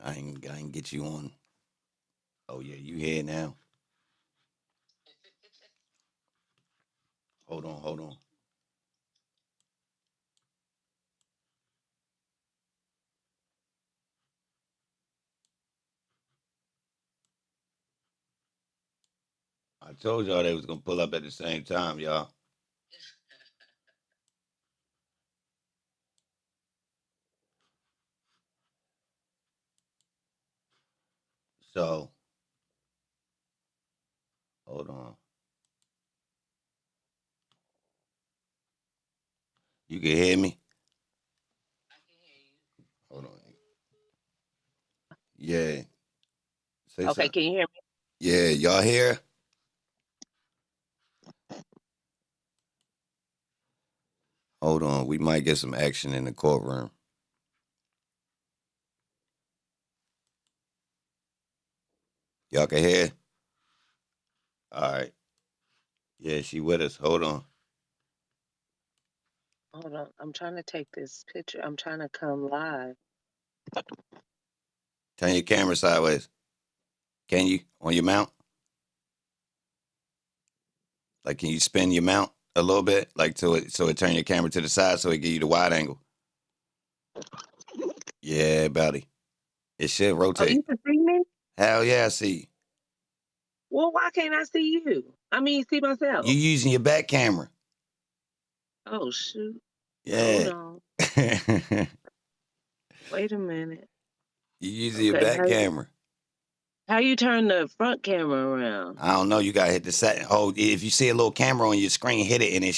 I ain't get you on. Oh yeah, you here now? Hold on. told y'all they was gonna pull up at the same time, y'all. So, hold on. You can hear me? I can hear you. Hold on. Yeah. Say Okay, something. can you hear me? Yeah, y'all here? Hold on. We might get some action in the courtroom. Y'all can hear? All right. Yeah, she with us. Hold on. Hold on. I'm trying to take this picture. I'm trying to come live. Turn your camera sideways. Can you? On your mount? Like, can you spin your mount a little bit? Like, so it turn your camera to the side so it give you the wide angle. Yeah, buddy. It should Oh, rotate. you can see me? Hell yeah, I see you. Well, why can't I see you? I mean, see myself. You using your back camera. Oh, shoot. Hold Yeah. on. You Wait a minute. using your Okay, back camera. how you turn the front camera around? I don't know. You gotta hit the set. Hold. If you see a little camera on your screen, hit it, and it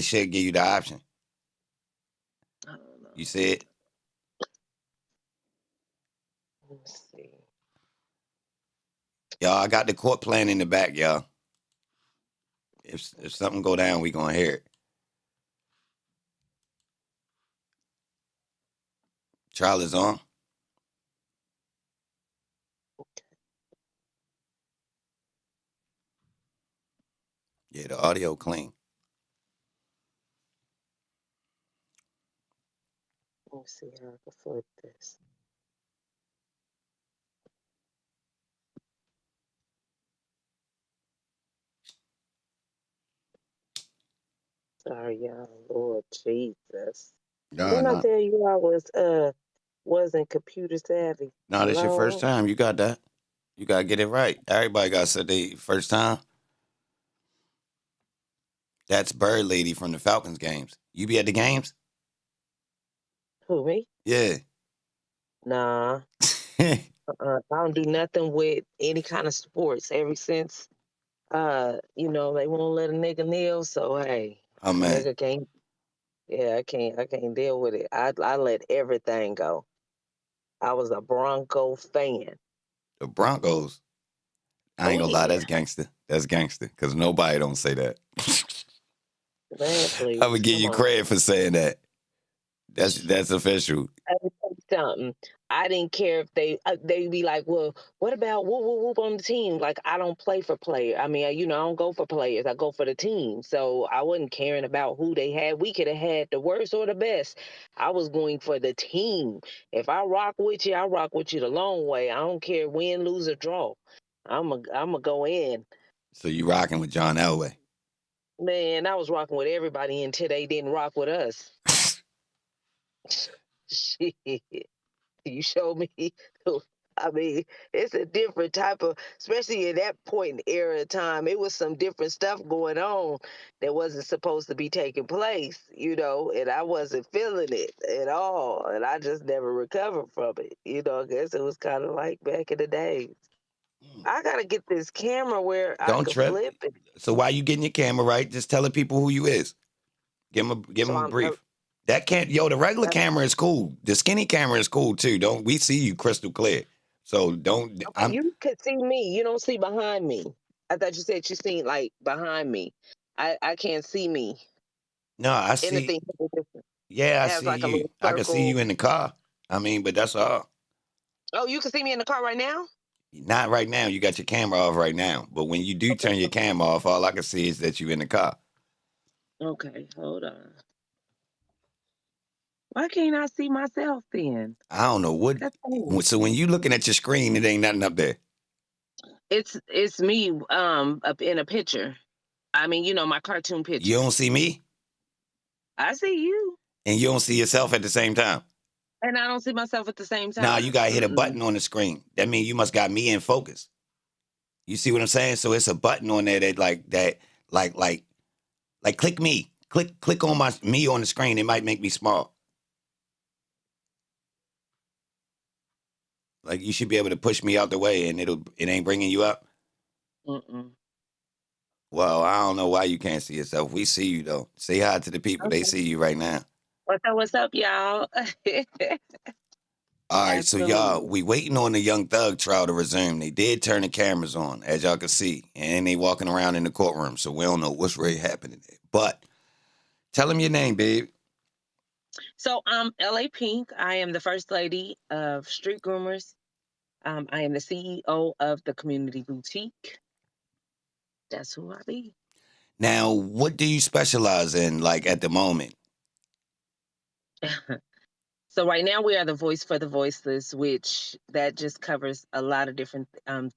should give you the option. I don't know. You see it? Let's see. Y'all, I got the court plan in the back, y'all. If something go down, we gonna hear it. Trial is on. Yeah, the audio clean. Let me see how I can flip this. Sorry, y'all. Lord Jesus. No, Didn't I no, tell you I wasn't computer savvy? no. That's your first Hello? time. You got that. You gotta get it right. Everybody got said they first time. That's Bird Lady from the Falcons games. You be at the games? Who, me? Yeah. Nah. I don't do nothing with any kind of sports ever since they won't let a nigga kneel, so hey, Oh a man, nigga can't I can't deal with it. I let everything go. I was a Bronco fan. the Broncos. I ain't Oh gonna lie, yeah. that's gangster. That's gangster. Cause nobody don't say that. Man, I'm gonna please, give come you on. credit for saying that. That's official. Let me tell you something. I didn't care if they be like, well, what about whoop whoop whoop on the team? Like I don't play for player. I mean, I don't go for players. I go for the team. So I wasn't caring about who they had. We could have had the worst or the best. I was going for the team. If I rock with you, I rock with you the long way. I don't care win, lose, or draw. I'm a go in. So you rocking with John Elway. Man, I was rocking with everybody until they didn't rock with us. Shit. You show me. I mean, it's a different type of, especially in that point in era of time, it was some different stuff going on that wasn't supposed to be taking place, and I wasn't feeling it at all. And I just never recovered from it. I guess it was kind of like back in the days. I got to get this camera where I Don't could trip. flip it. So while you getting your camera right, just telling people who you is. Give So them a I'm, brief. That can't. Yo, the regular I, camera is cool. The skinny camera is cool too. Don't we see you crystal clear? So don't. okay, I'm you could see me. You don't see behind me. I thought you said you seen like behind me. I can't see me. no. I see. Anything Yeah, I has see like a you. little I can see circle. you in the car. I mean, but that's all. Oh, you can see me in the car right now? Not right now. You got your camera off right now. But when you do Okay. turn your camera off, all I can see is that you in the car. Okay, hold on. Why can't I see myself then? I don't know what. That's funny. So when you looking at your screen, it ain't nothing up there. It's me up in a picture. I mean, my cartoon You picture. don't see me, I see you. and you don't see yourself at the same time. And I don't see myself at the same Now you time. gotta hit a Mm-mm. button on the screen. That means you must got me in focus. You see what I'm saying? So it's a button on there that like click me. Click on me on the screen. It might make me small. Like you should be able to push me out the way and it ain't bringing you up. Mm-mm. Well, I don't know why you can't see yourself. We see you though. Say hi to the people. They Okay. see you right now. What's up, y'all? All right, so y'all, Absolutely. we waiting on the Young Thug trial to resume. They did turn the cameras on, as y'all can see, and they walking around in the courtroom, so we don't know what's really happening there. But tell them your name, babe. So I'm LA Pink. I am the first lady of Street Groomers. I am the CEO of the Community Boutique. That's who I be. Now, what do you specialize in, like at the moment? So right now we are the voice for the voiceless, which that just covers a lot of different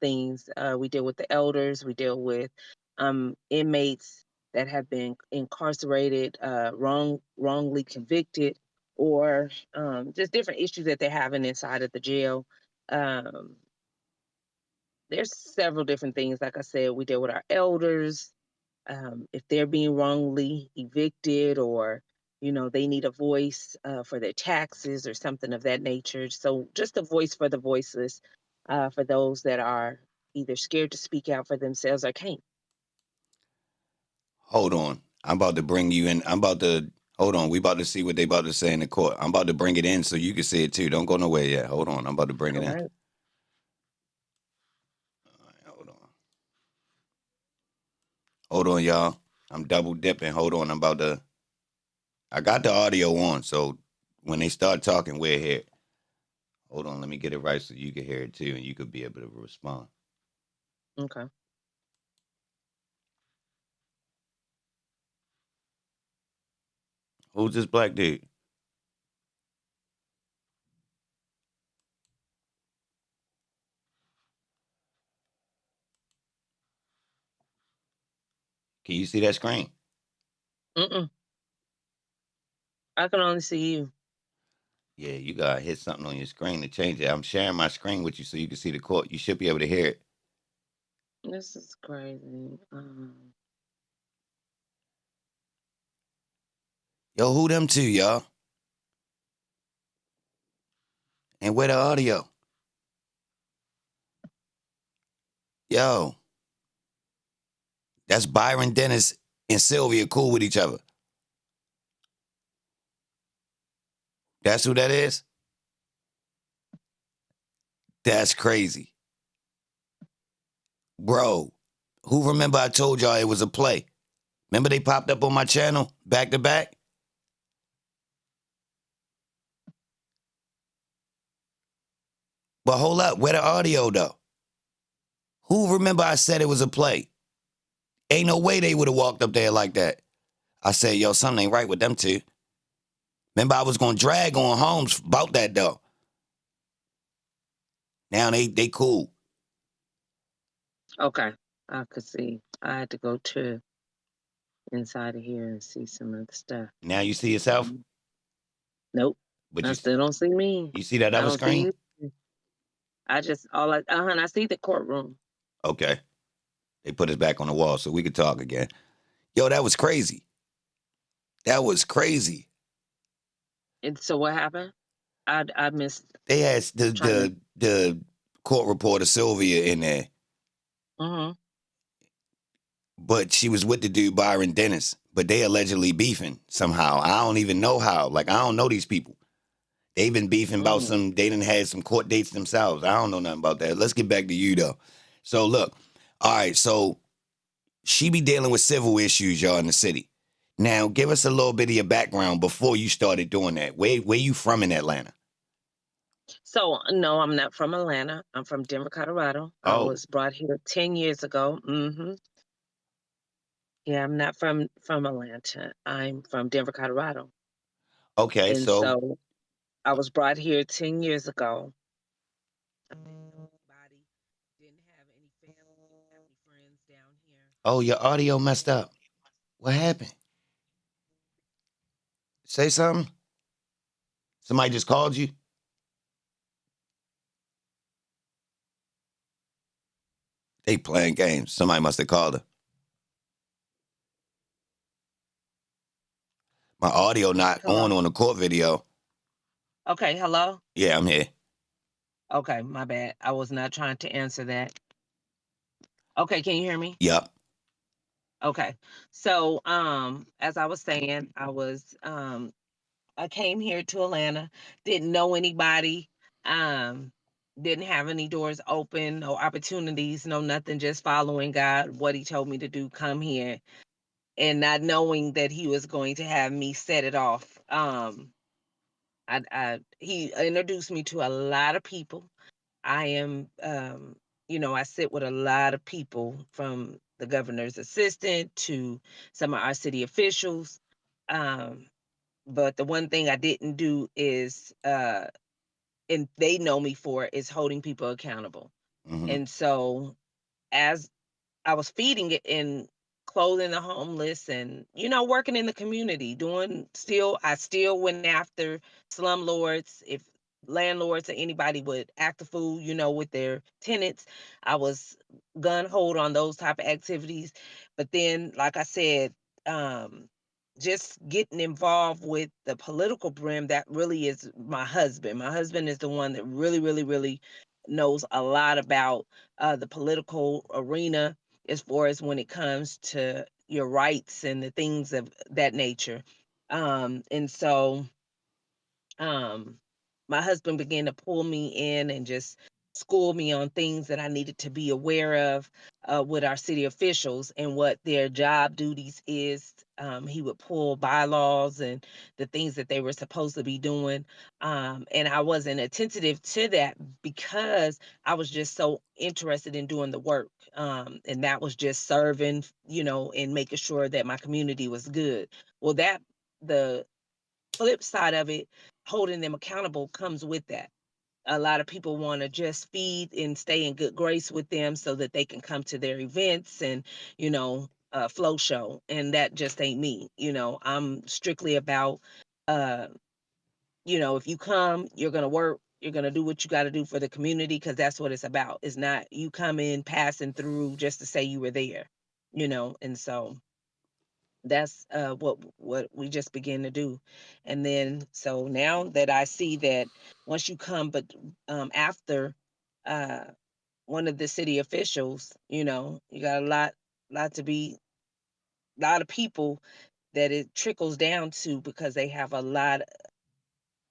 things. We deal with the elders. We deal with inmates that have been incarcerated, wrongly convicted, or just different issues that they're having inside of the jail. Um, there's several different things. Like I said, we deal with our elders. If they're being wrongly evicted, or they need a voice for their taxes or something of that nature. So just a voice for the voiceless, for those that are either scared to speak out for themselves or can't. Hold on. I'm about to bring you in. Hold on. We about to see what they about to say in the court. I'm about to bring it in so you can see it too. Don't go nowhere yet. Hold on. I'm about to bring it All in. right. All right, hold on. Hold on, y'all. I'm double dipping. Hold on. I got the audio on, so when they start talking, we're here. Hold on. Let me get it right so you can hear it too and you could be able to respond. Okay. Who's this black dude? Can you see that screen? Mm-mm. I can only see you. Yeah, you gotta hit something on your screen to change it. I'm sharing my screen with you so you can see the court. You should be able to hear it. This is crazy. Yo, who them two, y'all? And where the audio? Yo, that's Byron Dennis and Sylvia cool with each other. That's who that is? That's crazy. Bro, who remember I told y'all it was a play? Remember they popped up on my channel back to back? But hold up, where the audio though? Who remember I said it was a play? Ain't no way they would have walked up there like that. I said, yo, something ain't right with them two. Remember I was gonna drag on Holmes about that though. Now they cool. Okay. I could see. I had to go to inside of here and see some of the stuff. Now you see yourself, Nope. but I still don't see me. you see that I other don't see screen? you. I just I see the courtroom. Okay. They put us back on the wall so we could talk again. Yo, that was crazy. That was crazy. And so what happened? I missed They had trying to. the court reporter Sylvia in there, Mm-hmm. but she was with the dude Byron Dennis. But they allegedly beefing somehow. I don't even know how. Like I don't know these people. They've been beefing about Mm. some. They done had some court dates themselves. I don't know nothing about that. Let's get back to you though. So look, all right. So she be dealing with civil issues, y'all, in the city. Now, give us a little bit of your background before you started doing that. Where you from in Atlanta? So no, I'm not from Atlanta. I'm from Denver, Colorado. I Oh, was brought here 10 years ago. Yeah, I'm not from Atlanta. I'm from Denver, Colorado. okay. And So, so I was brought here 10 years ago. I didn't know anybody, didn't have any family, didn't have any friends down here. oh, your audio messed And up. What happened? Say something. Somebody just called you. They playing games. Somebody must have called her. My audio not Hello? on the court video. Okay, hello? Yeah, I'm here. Okay, my bad. I was not trying to answer that. Okay, can you hear me? Yep. Okay. So, as I was saying, I came here to Atlanta, didn't know anybody, um, didn't have any doors open, no opportunities, no nothing, just following God, what he told me to do, come here, and not knowing that he was going to have me set it off. He introduced me to a lot of people. I am, I sit with a lot of people from the governor's assistant to some of our city officials. Um, but the one thing I didn't do is, and they know me for, is holding people accountable. Mm-hmm. And so, as I was feeding it and clothing the homeless and, working in the community, I still went after slumlords. If landlords or anybody would act a fool, with their tenants, I was gun hold on those type of activities. But then, like I said, um, just getting involved with the political brim, that really is my husband. My husband is the one that really, really, really knows a lot about the political arena as far as when it comes to your rights and the things of that nature. And so um, my husband began to pull me in and just school me on things that I needed to be aware of with our city officials and what their job duties is. He would pull bylaws and the things that they were supposed to be doing. And I wasn't attentive to that because I was just so interested in doing the work. And that was just serving, and making sure that my community was good. Well, the flip side of it, holding them accountable comes with that. A lot of people want to just feed and stay in good grace with them so that they can come to their events and, flow show. And that just ain't me. I'm strictly about, uh, if you come, you're going to work, you're going to do what you got to do for the community because that's what it's about. It's not you come in passing through just to say you were there, and so that's what we just begin to do. And then so now that I see that once you come, but after uh one of the city officials, you got a lot of people that it trickles down to because they have a lot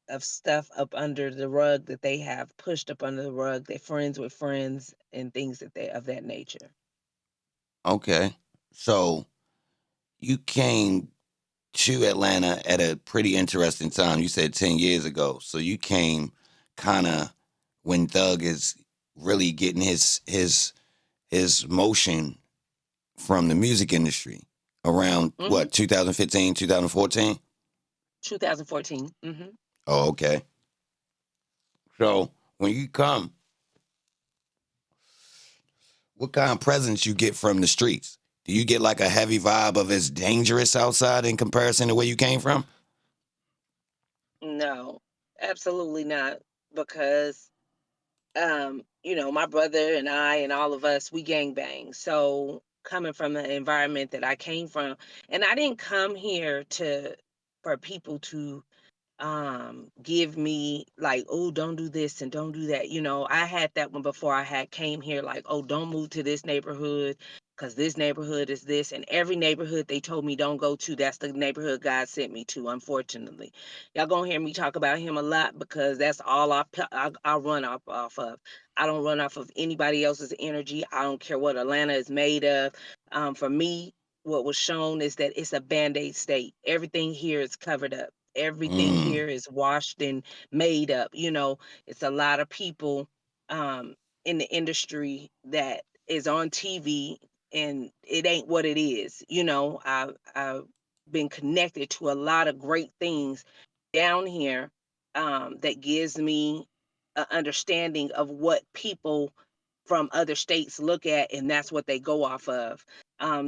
of stuff up under the rug that they have pushed up under the rug. They're friends with friends and things of that nature. Okay. So you came to Atlanta at a pretty interesting time. You said 10 years ago. So you came kind of when Thug is really getting his motion from the music industry around Mm-hmm. what, 2015, 2014? 2014. Mm-hmm. Oh, okay. So when you come, what kind of presence you get from the streets? Do you get like a heavy vibe of it's dangerous outside in comparison to where you came from? No, absolutely not. Because my brother and I and all of us, we gang bang. So coming from the environment that I came from, and I didn't come here for people to give me like, oh, don't do this and don't do that. I had that one before I had came here, like, oh, don't move to this neighborhood because this neighborhood is this, and every neighborhood they told me don't go to, that's the neighborhood God sent me to. Unfortunately, y'all gonna hear me talk about him a lot because that's all I run off of. I don't run off of anybody else's energy. I don't care what Atlanta is made of. For me, what was shown is that it's a band-aid state. Everything here is covered up. Everything Mm, here is washed and made up. It's a lot of people um, in the industry that is on TV and it ain't what it is. I've been connected to a lot of great things down here that gives me an understanding of what people from other states look at, and that's what they go off of.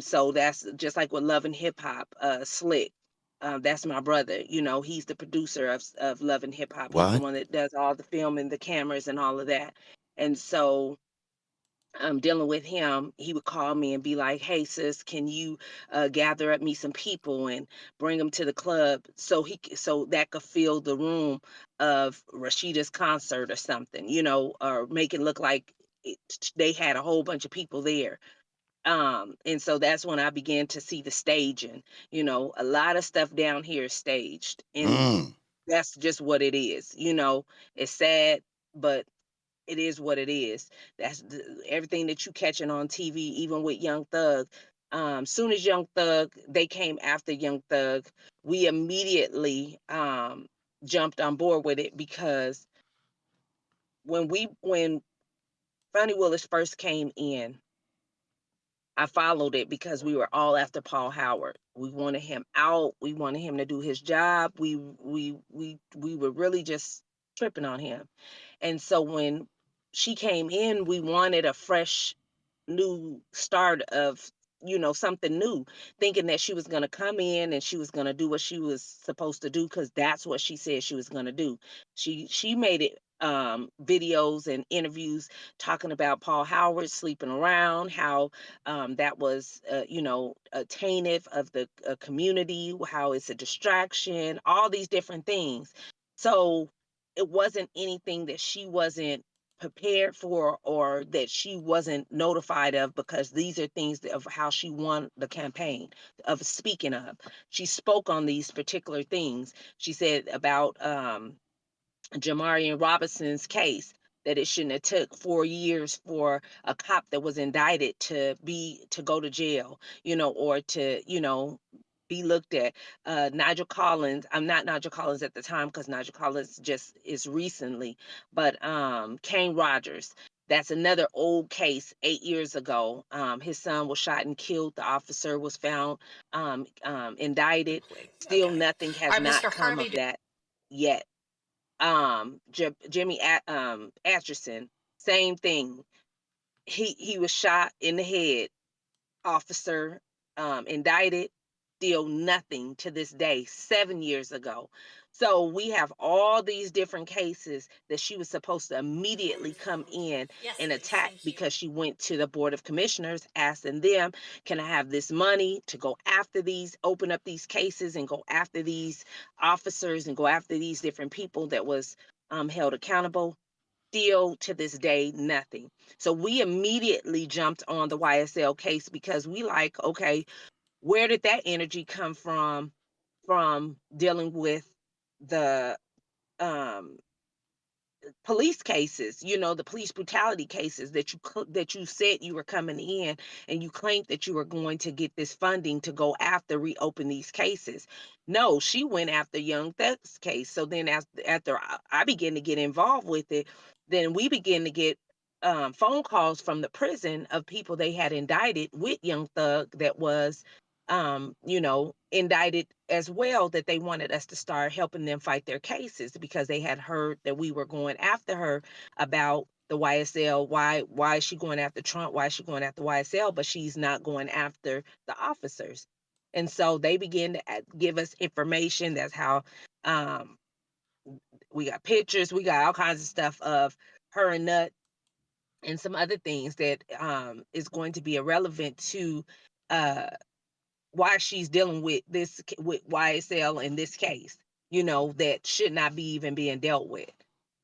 So that's just like with Love and Hip Hop, Slick. That's my brother. He's the producer of Love and Hip Hop. He's the what? one that does all the filming, the cameras, and all of that. And so dealing with him, he would call me and be like, "Hey, sis, can you gather up me some people and bring them to the club so so that could fill the room of Rashida's concert or something, or make it look like they had a whole bunch of people there." And so that's when I began to see the staging. A lot of stuff down here is staged, and Mm. that's just what it is. It's sad, but it is what it is. Everything that you catching on TV, even with Young Thug. Soon as Young Thug, they came after Young Thug, we immediately jumped on board with it, because when Funny Willis first came in, I followed it because we were all after Paul Howard. We wanted him out. We wanted him to do his job. We were really just tripping on him. And so when she came in, we wanted a fresh new start of, something new, thinking that she was going to come in and she was going to do what she was supposed to do, because that's what she said she was going to do. She made it videos and interviews talking about Paul Howard sleeping around, how that was a tainted of the community, how it's a distraction, all these different things. So it wasn't anything that she wasn't prepared for, or that she wasn't notified of, because these are things of how she won the campaign of speaking of. She spoke on these particular things. She said about Jamarian Robinson's case, that it shouldn't have took 4 years for a cop that was indicted to go to jail, or to, be looked at. Nigel Collins, I'm not Nigel Collins at the time, because Nigel Collins just is recently, but Kane Rogers. That's another old case, 8 years ago. His son was shot and killed. The officer was found indicted. Still, Okay. nothing All has right, not Mr. come of Harvey. that yet. Jimmy Atchison, same thing. He was shot in the head, officer, indicted, still nothing to this day, 7 years ago. So we have all these different cases that she was supposed to immediately come in Yes, and please. attack, Thank you. because she went to the Board of Commissioners asking them, can I have this money to go after these, open up these cases and go after these officers and go after these different people that was held accountable. Still to this day, nothing. So we immediately jumped on the YSL case, because we like, okay, where did that energy come from dealing with the um police cases, the police brutality cases that you said you were coming in, and you claimed that you were going to get this funding to go after reopen these cases. No, she went after Young Thug's case. So then after I began to get involved with it, then we began to get phone calls from the prison of people they had indicted with Young Thug, that was indicted as well, that they wanted us to start helping them fight their cases, because they had heard that we were going after her about the YSL. Why is she going after Trump? Why is she going after YSL? But she's not going after the officers. And so they began to give us information. That's how um, we got pictures, we got all kinds of stuff of her and Nut, and some other things that is going to be irrelevant to uh, why she's dealing with this, with YSL in this case, that should not be even being dealt with.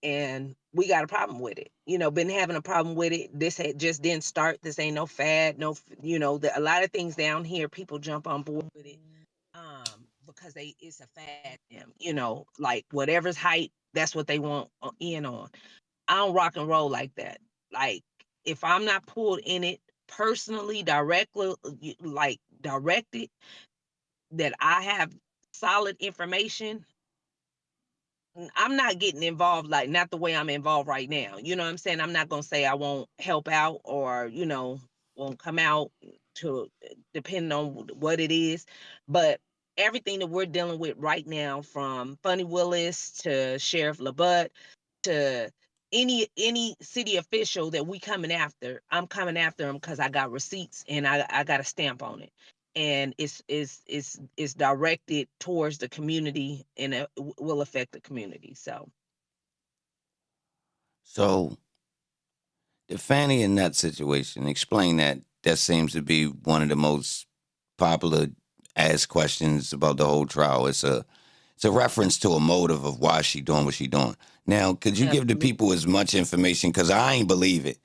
And we got a problem with it. Been having a problem with it. This just didn't start. This ain't no fad. No, a lot of things down here, people jump on board with it because it's a fad to them. Like whatever's hype, that's what they want in on. I don't rock and roll like that. Like, if I'm not pulled in it personally, directly, like directed, that I have solid information, I'm not getting involved, like not the way I'm involved right now. You know what I'm saying? I'm not gonna say I won't help out, or won't come out, to depending on what it is. But everything that we're dealing with right now, from Funny Willis to Sheriff LaButte to any city official that we coming after, I'm coming after them because I got receipts and I got a stamp on it, and it's directed towards the community, and it will affect the community. So So The Fanny and Nut situation. Explain that. That seems to be one of the most popular asked questions about the whole trial. It's a reference to a motive of why she doing what she doing. Now, could you give the Absolutely. people as much information? Because I ain't believe it.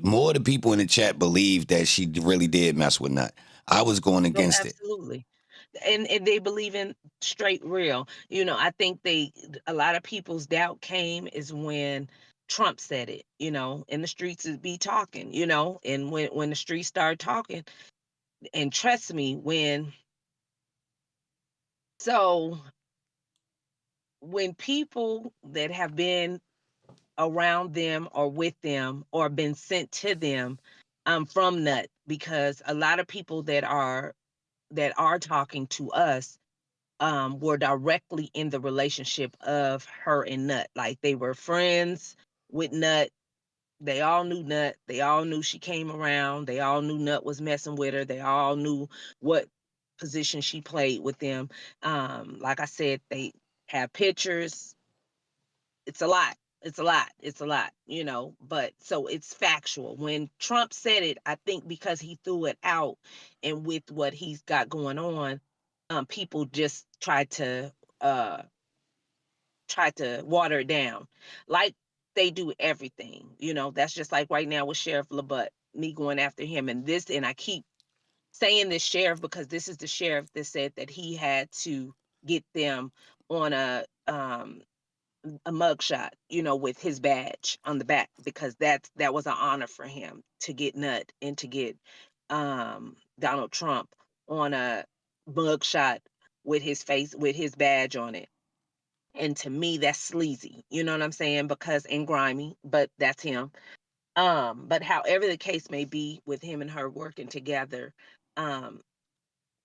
More of the people in the chat believe that she really did mess with Nut. I was going Oh, against it. absolutely. And they believe in straight real. I think a lot of people's doubt came is when Trump said it, in the streets is be talking, and when the streets start talking, and trust me, so when people that have been around them or with them or been sent to them from Nut, because a lot of people that are talking to us were directly in the relationship of her and Nut. Like they were friends with Nut. They all knew Nut. They all knew she came around. They all knew Nut was messing with her. They all knew what position she played with them. Like I said, they have pictures. It's a lot. It's a lot. It's a lot, but so it's factual. When Trump said it, I think because he threw it out and with what he's got going on, people just uh try to water it down. Like they do everything. That's just like right now with Sheriff LaButte, me going after him and I keep saying this sheriff because this is the sheriff that said that he had to get them on a mugshot, with his badge on the back because that was an honor for him to get Nut and to get Donald Trump on a mugshot with his face with his badge on it. And to me, that's sleazy. You know what I'm saying? Because and grimy, but that's him. But however the case may be with him and her working together, um,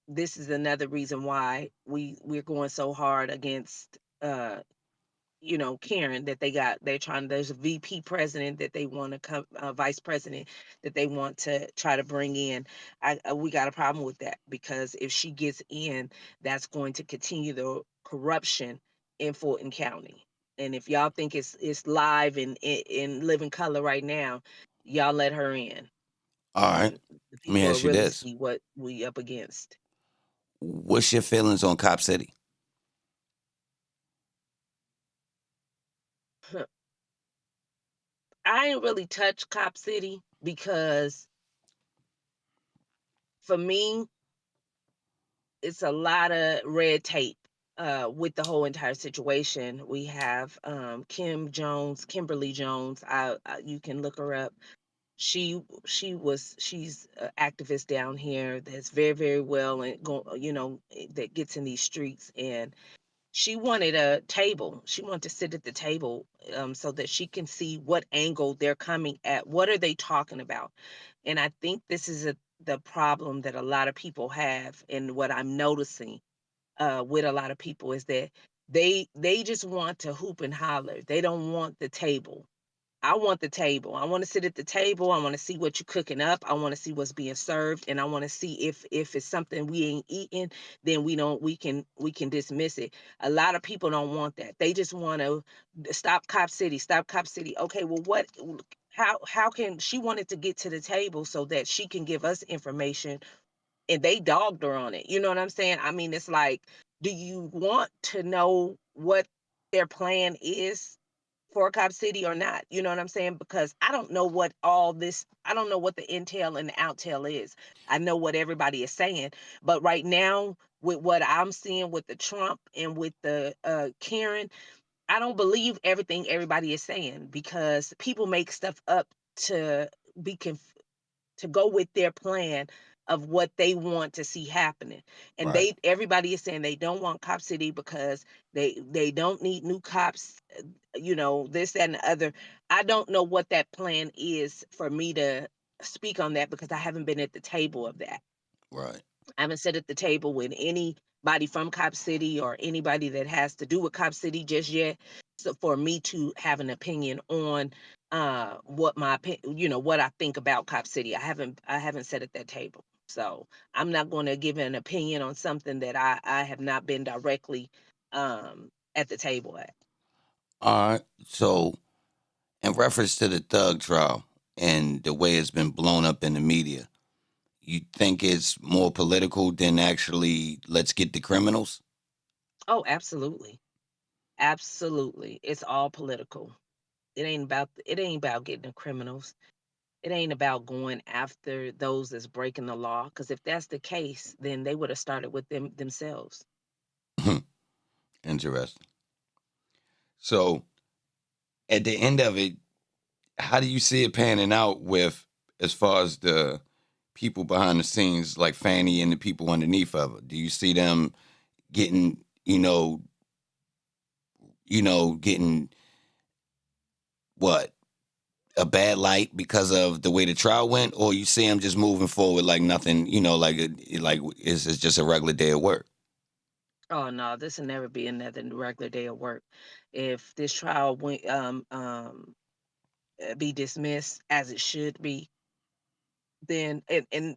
this is another reason why we're going so hard against Karen, that they're trying, there's a VP president that they want to come, vice president that they want to try to bring in. We got a problem with that because if she gets in, that's going to continue the corruption in Fulton County. And if y'all think it's live and in living color right now, y'all let her in, All right. and the Let me people will ask you really this. see what we up against. What's your feelings on Cop City? I ain't really touched Cop City because for me, it's a lot of red tape with the whole entire situation. We have Kimberly Jones. You can look her up. She's an activist down here that's very very well and that gets in these streets, and she wanted a table. She wanted to sit at the table so that she can see what angle they're coming at. What are they talking about? And I think this is the problem that a lot of people have, and what I'm noticing with a lot of people is that they just want to hoop and holler. They don't want the table. I want the table. I want to sit at the table. I want to see what you're cooking up. I want to see what's being served, and I want to see if it's something we ain't eating, then we can dismiss it. A lot of people don't want that. They just want to stop Cop City, stop Cop City. Okay, well, how can she wanted to get to the table so that she can give us information, and they dogged her on it. You know what I'm saying? I mean, it's like, do you want to know what their plan is for Cop City or not? You know what I'm saying? Because I don't know what all this, I don't know what the intel and the outtail is. I know what everybody is saying, but right now, with what I'm seeing with the Trump and with the Karen, I don't believe everything everybody is saying because people make stuff up to be to go with their plan of what they want to see happening. And Right. everybody is saying they don't want Cop City because they don't need new cops, this, that, and the other. I don't know what that plan is for me to speak on that because I haven't been at the table of that. Right. I haven't sat at the table with anybody from Cop City or anybody that has to do with Cop City just yet. So for me to have an opinion on what I think about Cop City, I haven't sat at that table. So I'm not going to give an opinion on something that I have not been directly at the table at. All right. So, in reference to the Thug trial, and the way it's been blown up in the media, you think it's more political than actually let's get the criminals? Oh, absolutely. Absolutely. It's all political. It ain't about getting the criminals. It ain't about going after those that's breaking the law. Because if that's the case, then they would have started with themselves. Interesting. So at the end of it, how do you see it panning out with as far as the people behind the scenes like Fanny and the people underneath of her? Do you see them getting, getting what, a bad light because of the way the trial went, or you see them just moving forward like nothing, like it's just a regular day of work? Oh no, this will never be another regular day of work. If this trial went be dismissed as it should be, then and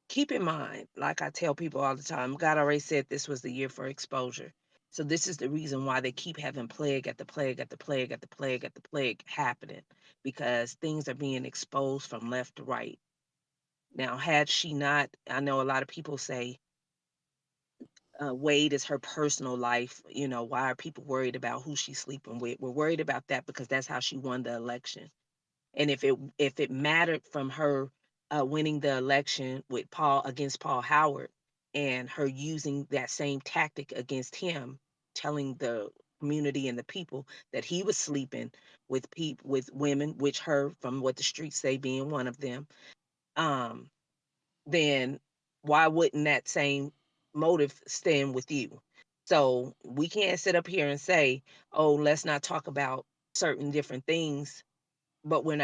keep in mind, like I tell people all the time, God already said this was the year for exposure. So this is the reason why they keep having plague at the plague at the plague at the plague at the plague happening, because things are being exposed from left to right. Now, had she not, I know a lot of people say Wade is her personal life. Why are people worried about who she's sleeping with? We're worried about that because that's how she won the election. And if it mattered from her winning the election with Paul against Paul Howard, and her using that same tactic against him, telling the community and the people that he was sleeping with with women, which her, from what the streets say, being one of them, um, then why wouldn't that same motive stand with you? So we can't sit up here and say, oh, let's not talk about certain different things, but we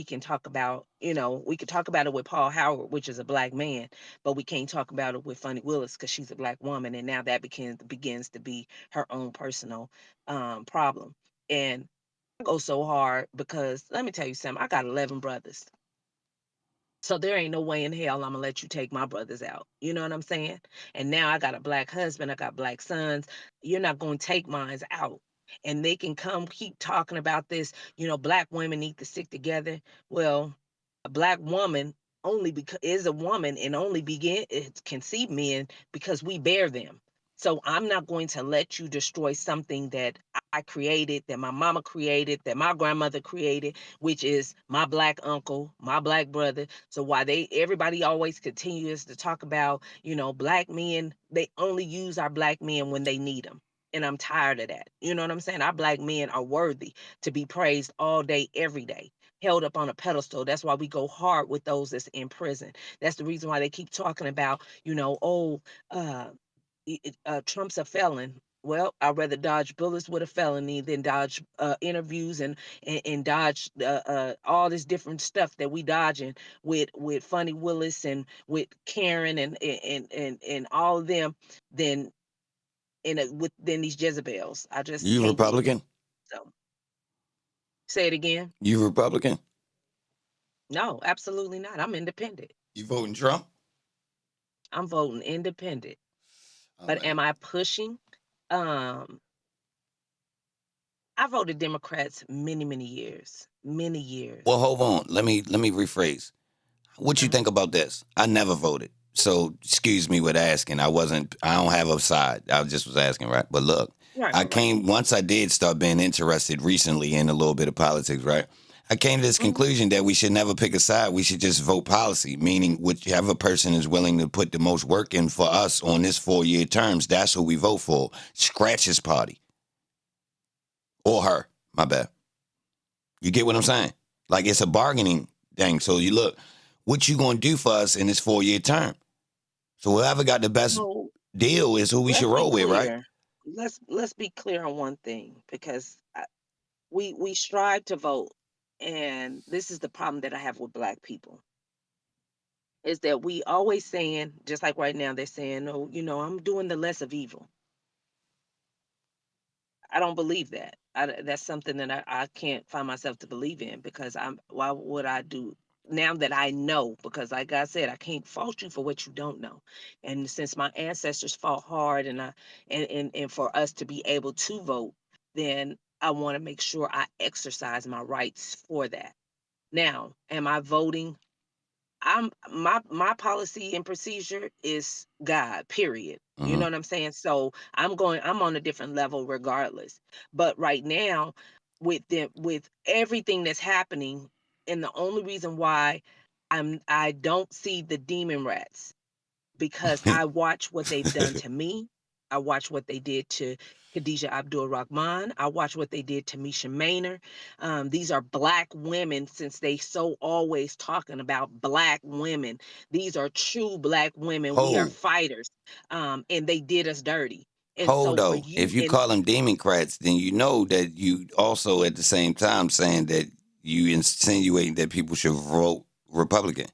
can talk about, we can talk about it with Paul Howard, which is a black man, but we can't talk about it with Funny Willis because she's a black woman, and now that begins to be her own personal problem. And I go so hard because let me tell you something, I got 11 brothers. So there ain't no way in hell I'm gonna let you take my brothers out. You know what I'm saying? And now I got a black husband, I got black sons. You're not gonna take mines out. And they can come keep talking about this, black women need to stick together. Well, a black woman only because is a woman and only begin it can see men because we bear them. So I'm not going to let you destroy something that I created, that my mama created, that my grandmother created, which is my black uncle, my black brother. So why everybody always continues to talk about, black men, they only use our black men when they need them. And I'm tired of that. You know what I'm saying? Our black men are worthy to be praised all day, every day, held up on a pedestal. That's why we go hard with those that's in prison. That's the reason why they keep talking about, uh, Trump's a felon. Well, I'd rather dodge bullets with a felony than dodge interviews and dodge all this different stuff that we dodging with Funny Willis and with Karen and all of them than than these Jezebels. I just You can't do it. Republican? So say it again. You Republican? No, absolutely not. I'm independent. You voting Trump? I'm voting independent. All But right. am I pushing? Um, I voted Democrats many, many years. Many Well, years. hold on. Let me rephrase. What you Uh, think about this? I never voted. So excuse me with asking. I don't have a side. I just was asking, right? But look, right, I right, right. came once I did start being interested recently in a little bit of politics, right? I came to this Hmm. conclusion that we should never pick a side. We should just vote policy, meaning whichever person is willing to put the most work in for us on this 4 year terms, that's who we vote for. Scratch his party. Or her. My bad. You get what I'm saying? Like it's a bargaining thing. So you look, what you gonna do for us in this 4 year term? So whoever got the best So deal is who we should let's be roll with, right? clear. Let's be clear on one thing, because we strive to vote, and this is the problem that I have with black people, is that we always saying, just like right now they're saying, oh, I'm doing the less of evil. I don't believe that. That's something that I can't find myself to believe in, because why would I do now that I know? Because like I said, I can't fault you for what you don't know. And since my ancestors fought hard, and for us to be able to vote, then I want to make sure I exercise my rights for that. Now, am I voting? My policy and procedure is God, period. You Mm-hmm. know what I'm saying? So I'm on a different level regardless. But right now, with everything that's happening, and the only reason why I don't see the demon rats, because I watch what they've done to me. I watch what they did to Khadijah Abdul Rahman. I watch what they did to Misha Maynor. These are black women, since they so always talking about black women. These are true black women. We are Ho, fighters. And they did us dirty. And ho so for though. you, If you and call them Democrats, then you know that you also at the same time saying that you insinuating that people should vote Republican.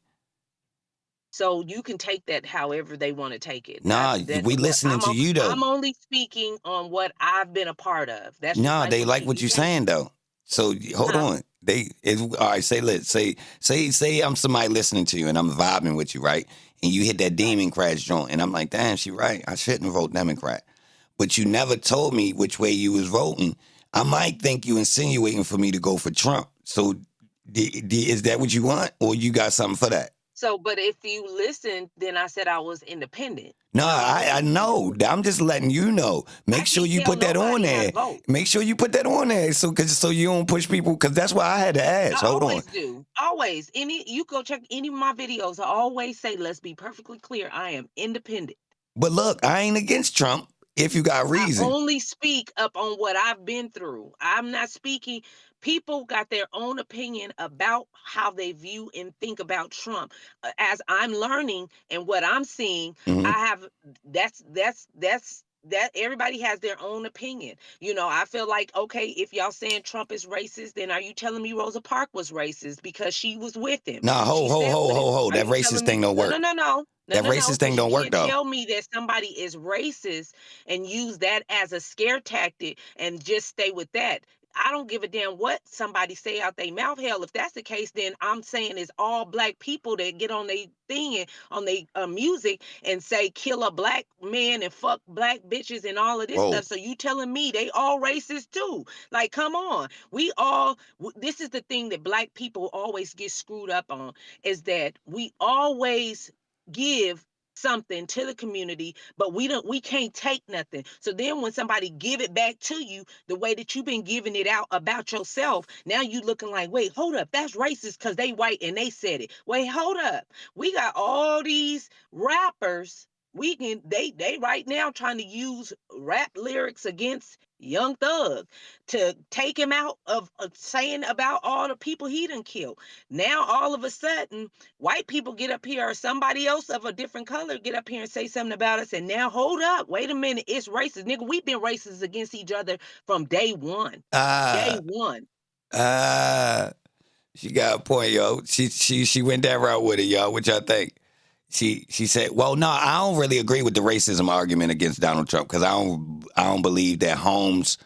so you can take that however they want to take it. Nah, That we what listening to you I'm though. only speaking on what I've been a part of. That's just Nah, like they with like you. what You you can't, saying though. So hold huh? on. All right. Say I'm somebody listening to you and I'm vibing with you, right? And you hit that Right. Democrat joint, and I'm like, damn, she right. I shouldn't vote Democrat. But you never told me which way you was voting. I might think you insinuating for me to go for Trump. So is that what you want, or you got something for that? So, but if you listen, then I said I was independent. No, I don't know I what you know. doing. I'm just letting you know. I Make sure can't you tell put that on nobody how to there. vote. Make sure you put that on there, so you don't push people. Because that's why I had to ask. I Hold on. always do. Always. You go check any of my videos. I always say, let's be perfectly clear. I am independent. But look, I ain't against Trump if you got I reason. only speak up on what I've been through. I'm not speaking. People got their own opinion about how they view and think about Trump. As I'm learning and what I'm seeing, Hmm. I have that everybody has their own opinion. I feel like, okay, if y'all saying Trump is racist, then are you telling me Rosa Parks was racist because she was with him? Nah, ho, She ho, sat ho, with him. ho, ho. Are That you racist telling me thing don't no, no, work. no, no, no, That no, no? racist thing Because you don't work can't though. tell me that somebody is racist and use that as a scare tactic and just stay with that. I don't give a damn what somebody say out their mouth. Hell, if that's the case, then I'm saying it's all black people that get on their thing and on their music and say kill a black man and fuck black bitches and all of this Whoa. stuff. So you telling me they all racist too? Like, come on. We all. This is the thing that black people always get screwed up on, is that we always give something to the community, but we can't take nothing. So then when somebody give it back to you the way that you've been giving it out about yourself, now you looking like, wait, hold up, that's racist because they white and they said it. Wait, hold up. We got all these rappers. They right now trying to use rap lyrics against Young Thug to take him out of saying about all the people he done killed. Now all of a sudden, white people get up here or somebody else of a different color get up here and say something about us, and now hold up, wait a minute, it's racist. Nigga, we've been racist against each other from day one. Day Ah, one. ah. She got a point, yo. She went that route with it, y'all. What y'all think? She said, "Well, no, I don't really agree with the racism argument against Donald Trump because I don't believe that Holmes.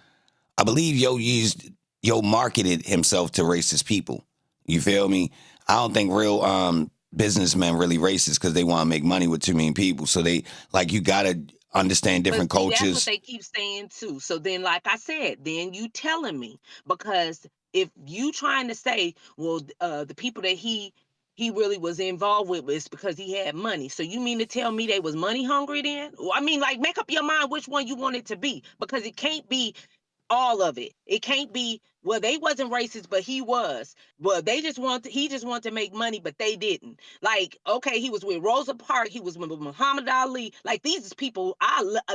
I believe yo marketed himself to racist people. You feel me? I don't think real businessmen really racist because they want to make money with too many people. So they like you gotta understand But different see, that's what cultures. they keep saying too. So then, like I said, then you telling me, because if you trying to say, well, the people that he really was involved with is because he had money. So you mean to tell me they was money hungry then? Well, I mean, like, make up your mind which one you want it to be, because it can't be all of it. It can't be, well, they wasn't racist, but he was. Well, he just wanted to make money, but they didn't. Like, okay, he was with Rosa Parks, he was with Muhammad Ali. Like, these is people,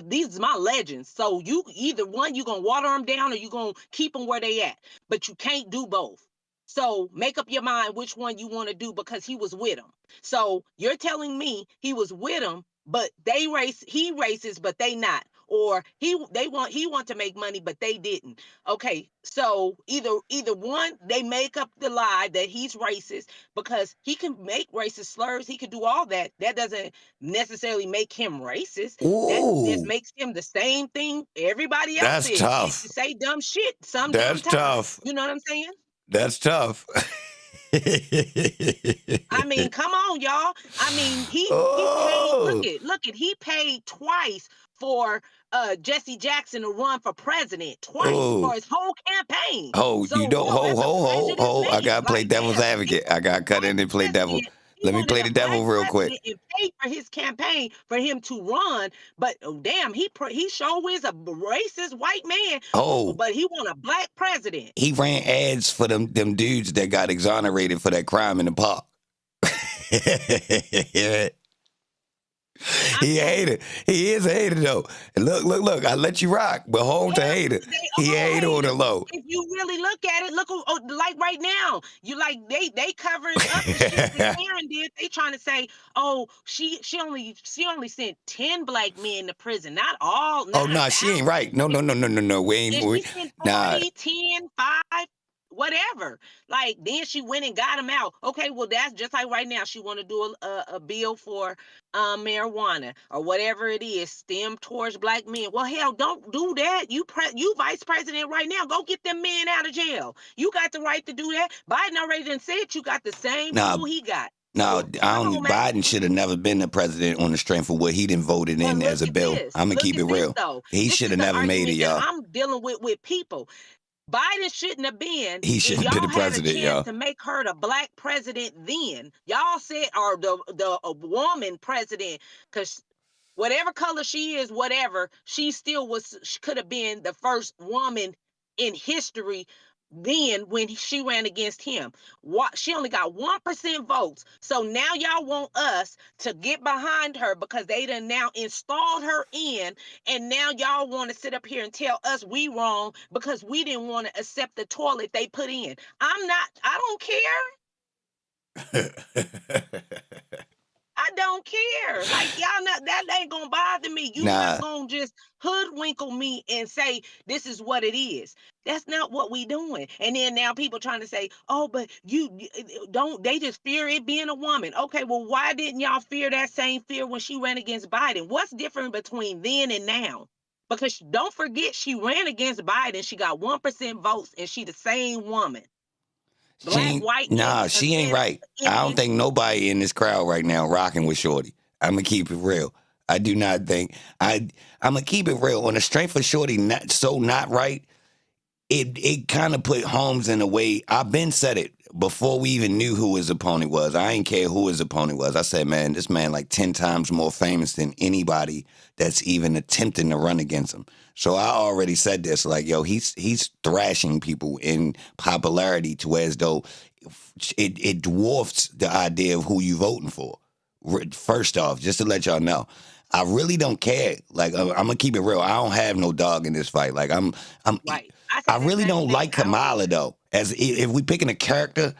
these is my legends. So you either one, you gonna water them down or you gonna keep them where they at. But you can't do both. So make up your mind which one you want to do, because he was with him. So you're telling me he was with him, but he racist, but they not. Or he want to make money, but they didn't. Okay, so either one, they make up the lie that he's racist because he can make racist slurs, he can do all that. That doesn't necessarily make him racist. That just Ooh, makes him the same thing everybody else that's is. He tough. can say dumb shit some dumb That's time. tough. You know what I'm saying? That's tough. I mean, come on, y'all. I mean, he paid. Oh, Look it. He paid twice for Jesse Jackson to run for president twice Oh, for his whole campaign. you So, know, that's a prejudice I thing. gotta play Like, devil's damn, advocate. I gotta cut in and play devil. he Let me wanted play a the black devil real quick. president and paid for his campaign for him to run. But damn, he sure is a racist white man. Oh, But he want a black president. he ran ads for them dudes that got exonerated for that crime in the park. He a hater. He is a hater though. And look. I let you rock, but Holmes a hater. They He a all hater on the haters. low. If you really look at it, look like right now, you like they covering up the shit that Karen did. They trying to say, oh, she only sent 10 black men to prison, not all, Oh not no, she ain't 1,000. right. No. We And ain't. she sent Nah. 40, 10, 5, whatever. Like, then she went and got him out. Okay, well, that's just like right now. She want to do a bill for marijuana or whatever it is, stem towards black men. Well, hell, don't do that. You vice president right now. Go get them men out of jail. You got the right to do that. Biden already done said you got the same Nah. tool he got. No, So, come on, man. Biden should have never been the president on the strength of what he done voted in as a bill. I'm gonna keep it real. Though. He should have never made it, y'all. I'm dealing with people. Biden shouldn't have been. He should have been the president, y'all had a chance y'all. to make her the black president then. Y'all said, or the woman president, because whatever color she is, whatever, she could have been the first woman in history then when she ran against him. She only got 1% votes. So now y'all want us to get behind her because they done now installed her in, and now y'all want to sit up here and tell us we wrong because we didn't want to accept the toilet they put in. I don't care. I don't care. Like, y'all that ain't gonna bother me. You not gonna just hoodwinkle me and say this is what it is. That's not what we doing. And then now people trying to say, oh, but you don't, they just fear it being a woman. Okay, well, why didn't y'all fear that same fear when she ran against Biden? What's different between then and now? Because don't forget, she ran against Biden. She got 1% votes, and she the same woman. Black, white, she ain't right. Indian. I don't think nobody in this crowd right now rocking with Shorty. I'm gonna keep it real. I do not think I'm gonna keep it real. On the strength of Shorty not right, it kind of put Holmes in a way. I've been said it before we even knew who his opponent was. I ain't care who his opponent was. I said, man, this man like 10 times more famous than anybody that's even attempting to run against him. So I already said this, like, yo, he's thrashing people in popularity to where as though it dwarfs the idea of who you voting for. First off, just to let y'all know, I really don't care. Like, I'm gonna keep it real. I don't have no dog in this fight. Like, I'm right. I really don't like Kamala though. As if we picking a character,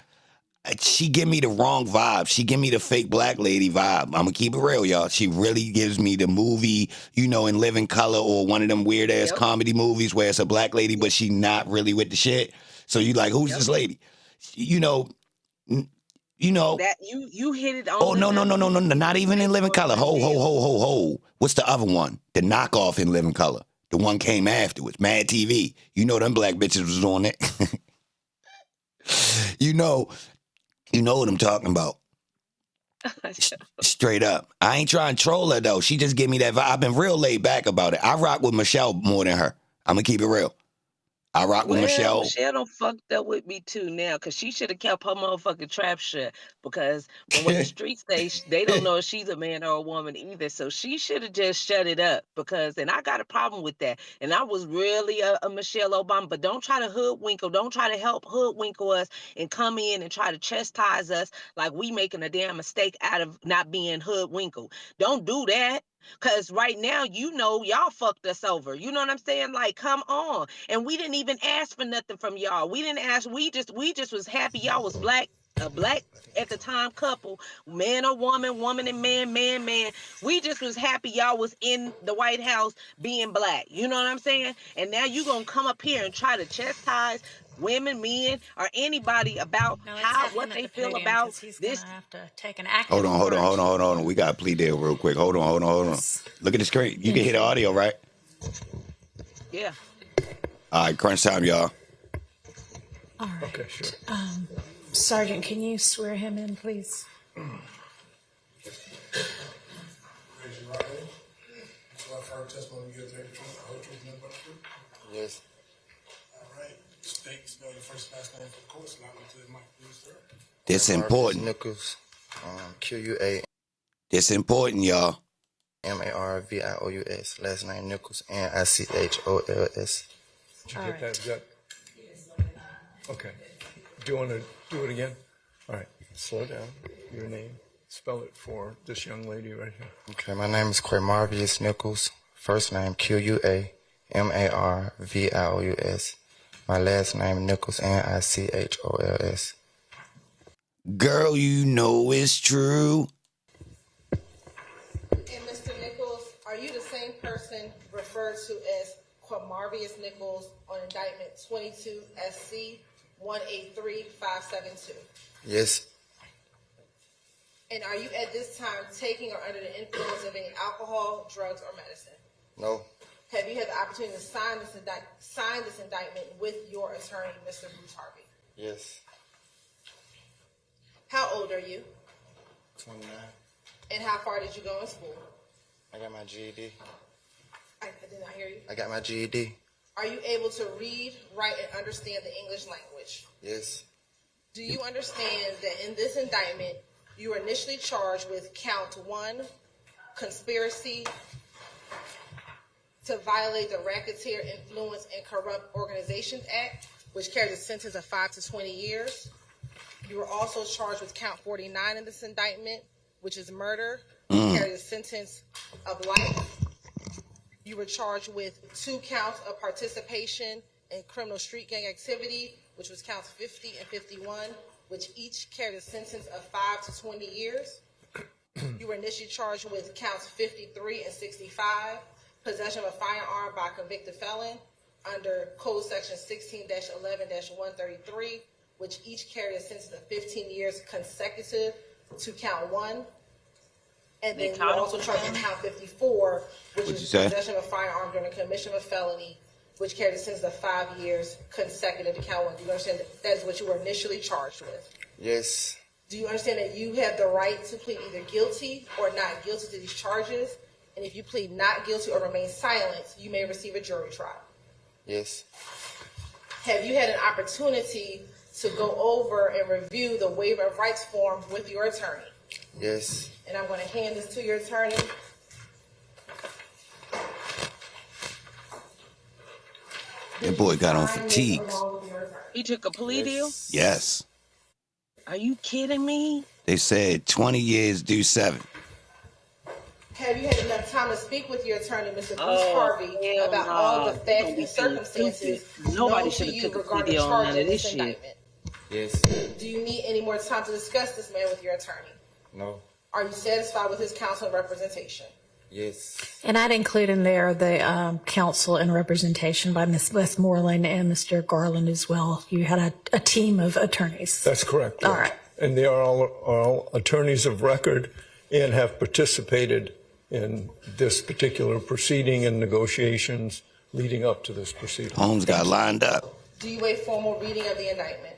she give me the wrong vibe. She give me the fake black lady vibe. I'm gonna keep it real, y'all. She really gives me the movie, in Living Color or one of them weird ass comedy movies where it's a black lady, but she not really with the shit. So you like, who's this lady? That you hit it on. Oh no, not even in Living Color. Ho. What's the other one? The knockoff in Living Color. The one came afterwards. Mad TV. You know them black bitches was on it. You know what I'm talking about. Straight up. I ain't trying to troll her though. She just give me that vibe. I've been real laid back about it. I rock with Michelle more than her. I'm gonna keep it real. I rock with Michelle. Michelle done fucked up with me too now, because she should have kept her motherfucking trap shut. Because from what the streets say, they don't know if she's a man or a woman either. So she should have just shut it up. And I got a problem with that. And I was really a Michelle Obama. But don't try to hoodwinkle. Don't try to help hoodwinkle us and come in and try to chastise us like we making a damn mistake out of not being hoodwinkled. Don't do that. Because right now, y'all fucked us over. You know what I'm saying? Like, come on. And we didn't even ask for nothing from y'all. We didn't ask. We just was happy y'all was black, a black at the time couple, man or woman, woman and man, man, man. We just was happy y'all was in the White House being black. You know what I'm saying? And now you going to come up here and try to chastise women, men, or anybody about what they feel about this. Have to take an active Hold on. We got a plea deal real quick. Hold on. Look at the screen. You can hear the audio, right? Yeah. All right, crunch time, y'all. All right. Okay, sure. Sergeant, can you swear him in, please? Raise your right hand. Left heard testimony you give the truth, the whole truth, and nothing but the truth? Yes. All right. State, spell your first and last name for the court, so now to the mic, please, sir. This Marcus important. Nichols, Q-U-A. This important, y'all. Marvious. Last name Nichols, Nichols. Did you get that? Is that? Okay. Do you want to do it again? All right. Slow down. Your name. Spell it for this young lady right here. Okay, my name is Marvius Nichols. First name Q-U-A-M-A-R-V-I-O-U-S. My last name Nichols, Nichols. Girl, you know it's true. And Mr. Nichols, are you the same person referred to as Quamarvius Nichols on indictment 22 SC 183572? Yes. And are you at this time taking or under the influence of any alcohol, drugs, or medicine? No. Have you had the opportunity to sign this indictment with your attorney, Mr. Bruce Harvey? Yes. How old are you? 29. And how far did you go in school? I got my GED. I did not hear you. I got my GED. Are you able to read, write, and understand the English language? Yes. Do you understand that in this indictment, you were initially charged with count 1, conspiracy to violate the Racketeer Influence and Corrupt Organizations Act, which carries a sentence of 5 to 20 years. You were also charged with count 49 in this indictment, which is murder, which carries a sentence of life. You were charged with 2 counts of participation in criminal street gang activity, which was counts 50 and 51, which each carried a sentence of 5 to 20 years. You were initially charged with counts 53 and 65, possession of a firearm by a convicted felon under Code Section 16-11-133, which each carried a sentence of 15 years consecutive to count 1. And then you were also charged with count 54, which is possession of a firearm during the commission of a felony, which carried a sentence of 5 years consecutive to count 1. Do you understand that is what you were initially charged with? Yes. Do you understand that you have the right to plead either guilty or not guilty to these charges? And if you plead not guilty or remain silent, you may receive a jury trial. Yes. Have you had an opportunity to go over and review the waiver of rights form with your attorney? Yes. And I'm going to hand this to your attorney. That boy got on fatigues. He took a plea deal? Yes. Are you kidding me? They said 20 years, do 7. Have you had enough time to speak with your attorney, Mr. Bruce Harvey, about all the facts and circumstances Nobody known should to have you took a plea regarding deal on none charges of in this this shit. indictment? Yes. Do you need any more time to discuss this man with your attorney? No. Are you satisfied with his counsel and representation? Yes. And I'd include in there the counsel and representation by Ms. Westmoreland and Mr. Garland as well. You had a team of attorneys. That's correct. All right. And they are all attorneys of record and have participated in this particular proceeding and negotiations leading up to this proceeding. Holmes got lined up. Do you waive formal reading of the indictment?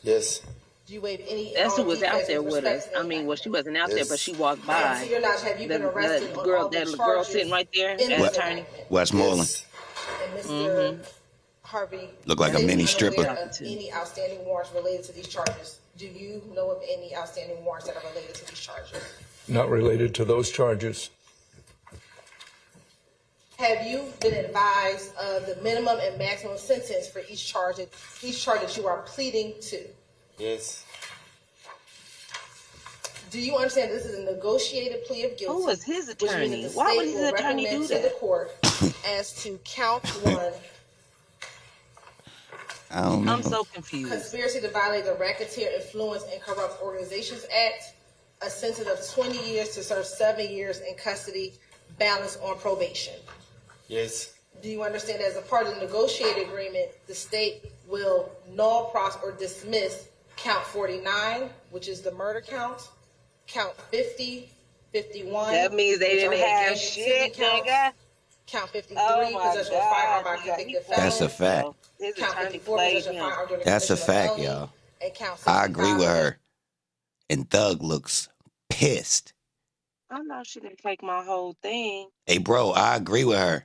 Yes. Do you waive any? That's who all was key out facts there with with respect us. to the I mean, well, she wasn't out there, Yes. but she walked To by. your knowledge, have you been arrested on all the That girl charges sitting right there, in that this attorney. indictment? Westmoreland. Yes. And Mr. Harvey, Look like a are you mini unaware stripper. of any outstanding warrants related to these charges? Do you know of any outstanding warrants that are related to these charges? Not related to those charges. Have you been advised of the minimum and maximum sentence for each charge that you are pleading to? Yes. Do you understand this is a negotiated plea of guilty? Who was his which means that attorney? the Why would state his will attorney recommend do to the that? court as to count 1, I don't know. I'm so confused. conspiracy to violate the Racketeer Influence and Corrupt Organizations Act, a sentence of 20 years to serve 7 years in custody, balanced on probation. Yes. Do you understand that as a part of the negotiated agreement, the state will null, or dismiss count 49, which is the murder count, count 50, 51. That means they which are didn't the have gang shit, activity counts, nigga. count 53, Oh my possession of a firearm by God. convicted That's a felon, fact. His count attorney 54, played possession of a him. firearm during the That's a commission of fact, felony, y'all. and count I agree with 65. her. And Thug looks pissed. I know she didn't take my whole thing. Hey, bro, I agree with her.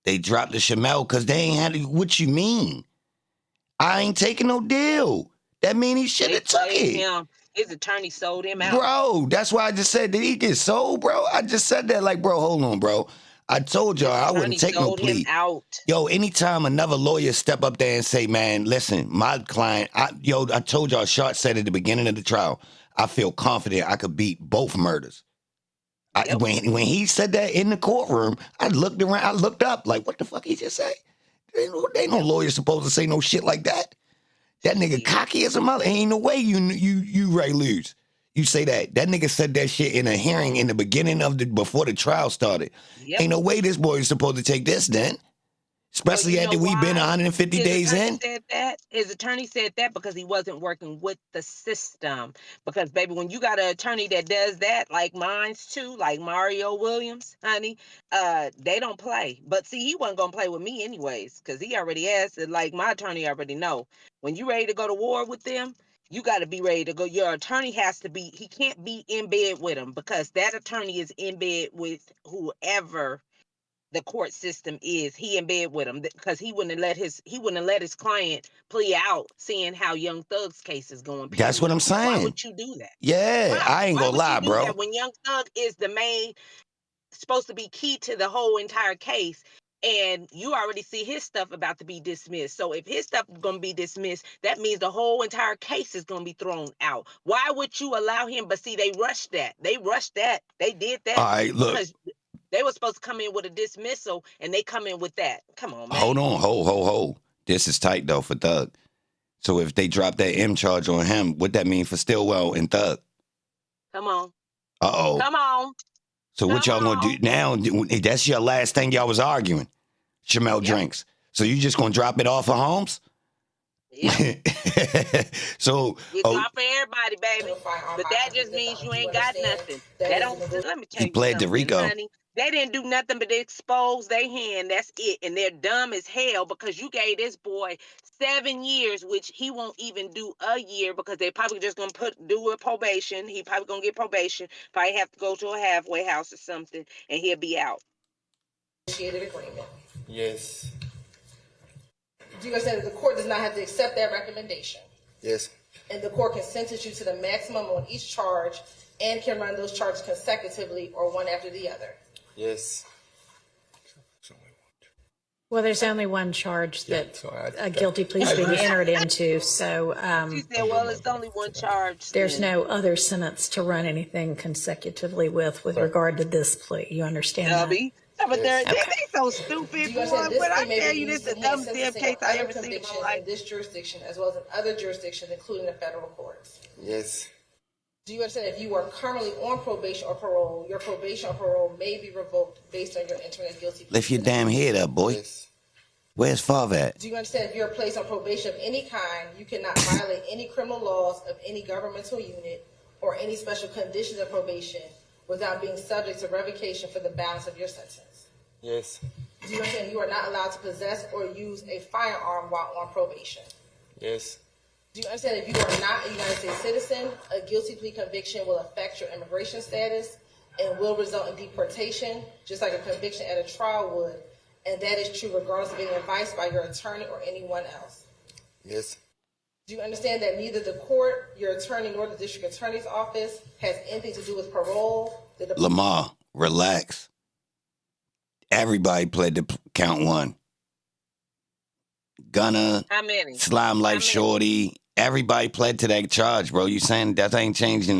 They dropped the Shamel because they ain't had to. What you mean? I ain't taking no deal. That mean he should They have took played it. him. His attorney sold him out. Bro, that's why I just said, did he get sold, bro? I just said that like, bro, hold on, bro. I told y'all His I attorney wouldn't take no sold him plea. out. Yo, anytime another lawyer step up there and say, man, listen, my client, I told y'all, Short said at the beginning of the trial, I feel confident I could beat both murders. Yep. When he said that in the courtroom, I looked around, I looked up, like, what the fuck he just say? Ain't no lawyer supposed to say no shit like that. That nigga cocky as a mother. Ain't no way you right lose. You say that. That nigga said that shit in a hearing in the beginning of before the trial started. Yep. Ain't no way this boy is supposed to take this then. Especially you after know we been why? 150 His days attorney in. said that. His attorney said that because he wasn't working with the system. Because, baby, when you got an attorney that does that, like mine's too, like Mario Williams, honey, they don't play. But see, he wasn't gonna play with me anyways, because he already asked it. Like my attorney already know. When you ready to go to war with them, you got to be ready to go. Your attorney has to be. He can't be in bed with him because that attorney is in bed with whoever the court system is. He in bed with him because he wouldn't let his client plea out, seeing how Young Thug's case is going. Period. That's what I'm saying. Why would you do that? Yeah, Why? I ain't Why gonna would lie, you do bro. that when Young Thug is the main, supposed to be key to the whole entire case? And you already see his stuff about to be dismissed. So if his stuff is going to be dismissed, that means the whole entire case is going to be thrown out. Why would you allow him? But see, they rushed that. They did that. All right, look. Because they were supposed to come in with a dismissal, and they come in with that. Come on, man. Hold on, hold. This is tight though for Thug. So if they drop that M charge on him, what that mean for Stillwell and Thug? Come on. Uh-oh. Come on. So what y'all gonna do now? That's your last thing y'all was arguing. Shamel drinks. So you just gonna drop it off of Holmes? Yep. So you drop for everybody, baby. But that just means you ain't got nothing. That don't. Let me tell he you pled to something, RICO. honey. They didn't do nothing but expose their hand. That's it. And they're dumb as hell because you gave this boy 7 years, which he won't even do a year because they probably just gonna do a probation. He probably gonna get probation. Probably have to go to a halfway house or something, and he'll be out. Negotiated agreement. Yes. Do you understand that the court does not have to accept that recommendation? Yes. And the court can sentence you to the maximum on each charge and can run those charges consecutively or one after the other? Yes. Well, there's only one charge that a guilty plea is being entered into. So she said, well, it's only one charge. There's no other sentence to run anything consecutively with regard to this plea. You understand that? Yeah, but they so stupid, boy. But I tell you, this is the dumbest damn case I ever seen in my life. In this jurisdiction, as well as in other jurisdictions, including the federal courts. Yes. Do you understand if you are currently on probation or parole, your probation or parole may be revoked based on your entering a guilty plea? Lift your damn head up, boy. Yes. Where's Father at? Do you understand if you're placed on probation of any kind, you cannot violate any criminal laws of any governmental unit or any special conditions of probation without being subject to revocation for the balance of your sentence? Yes. Do you understand you are not allowed to possess or use a firearm while on probation? Yes. Do you understand if you are not a United States citizen, a guilty plea conviction will affect your immigration status and will result in deportation, just like a conviction at a trial would, and that is true regardless of any advice by your attorney or anyone else? Yes. Do you understand that neither the court, your attorney, nor the district attorney's office has anything to do with parole? Lamar, relax. Everybody pled to count one. Gunna, How many? Slime Life Shorty, everybody pled to that charge, bro. You saying that ain't changing the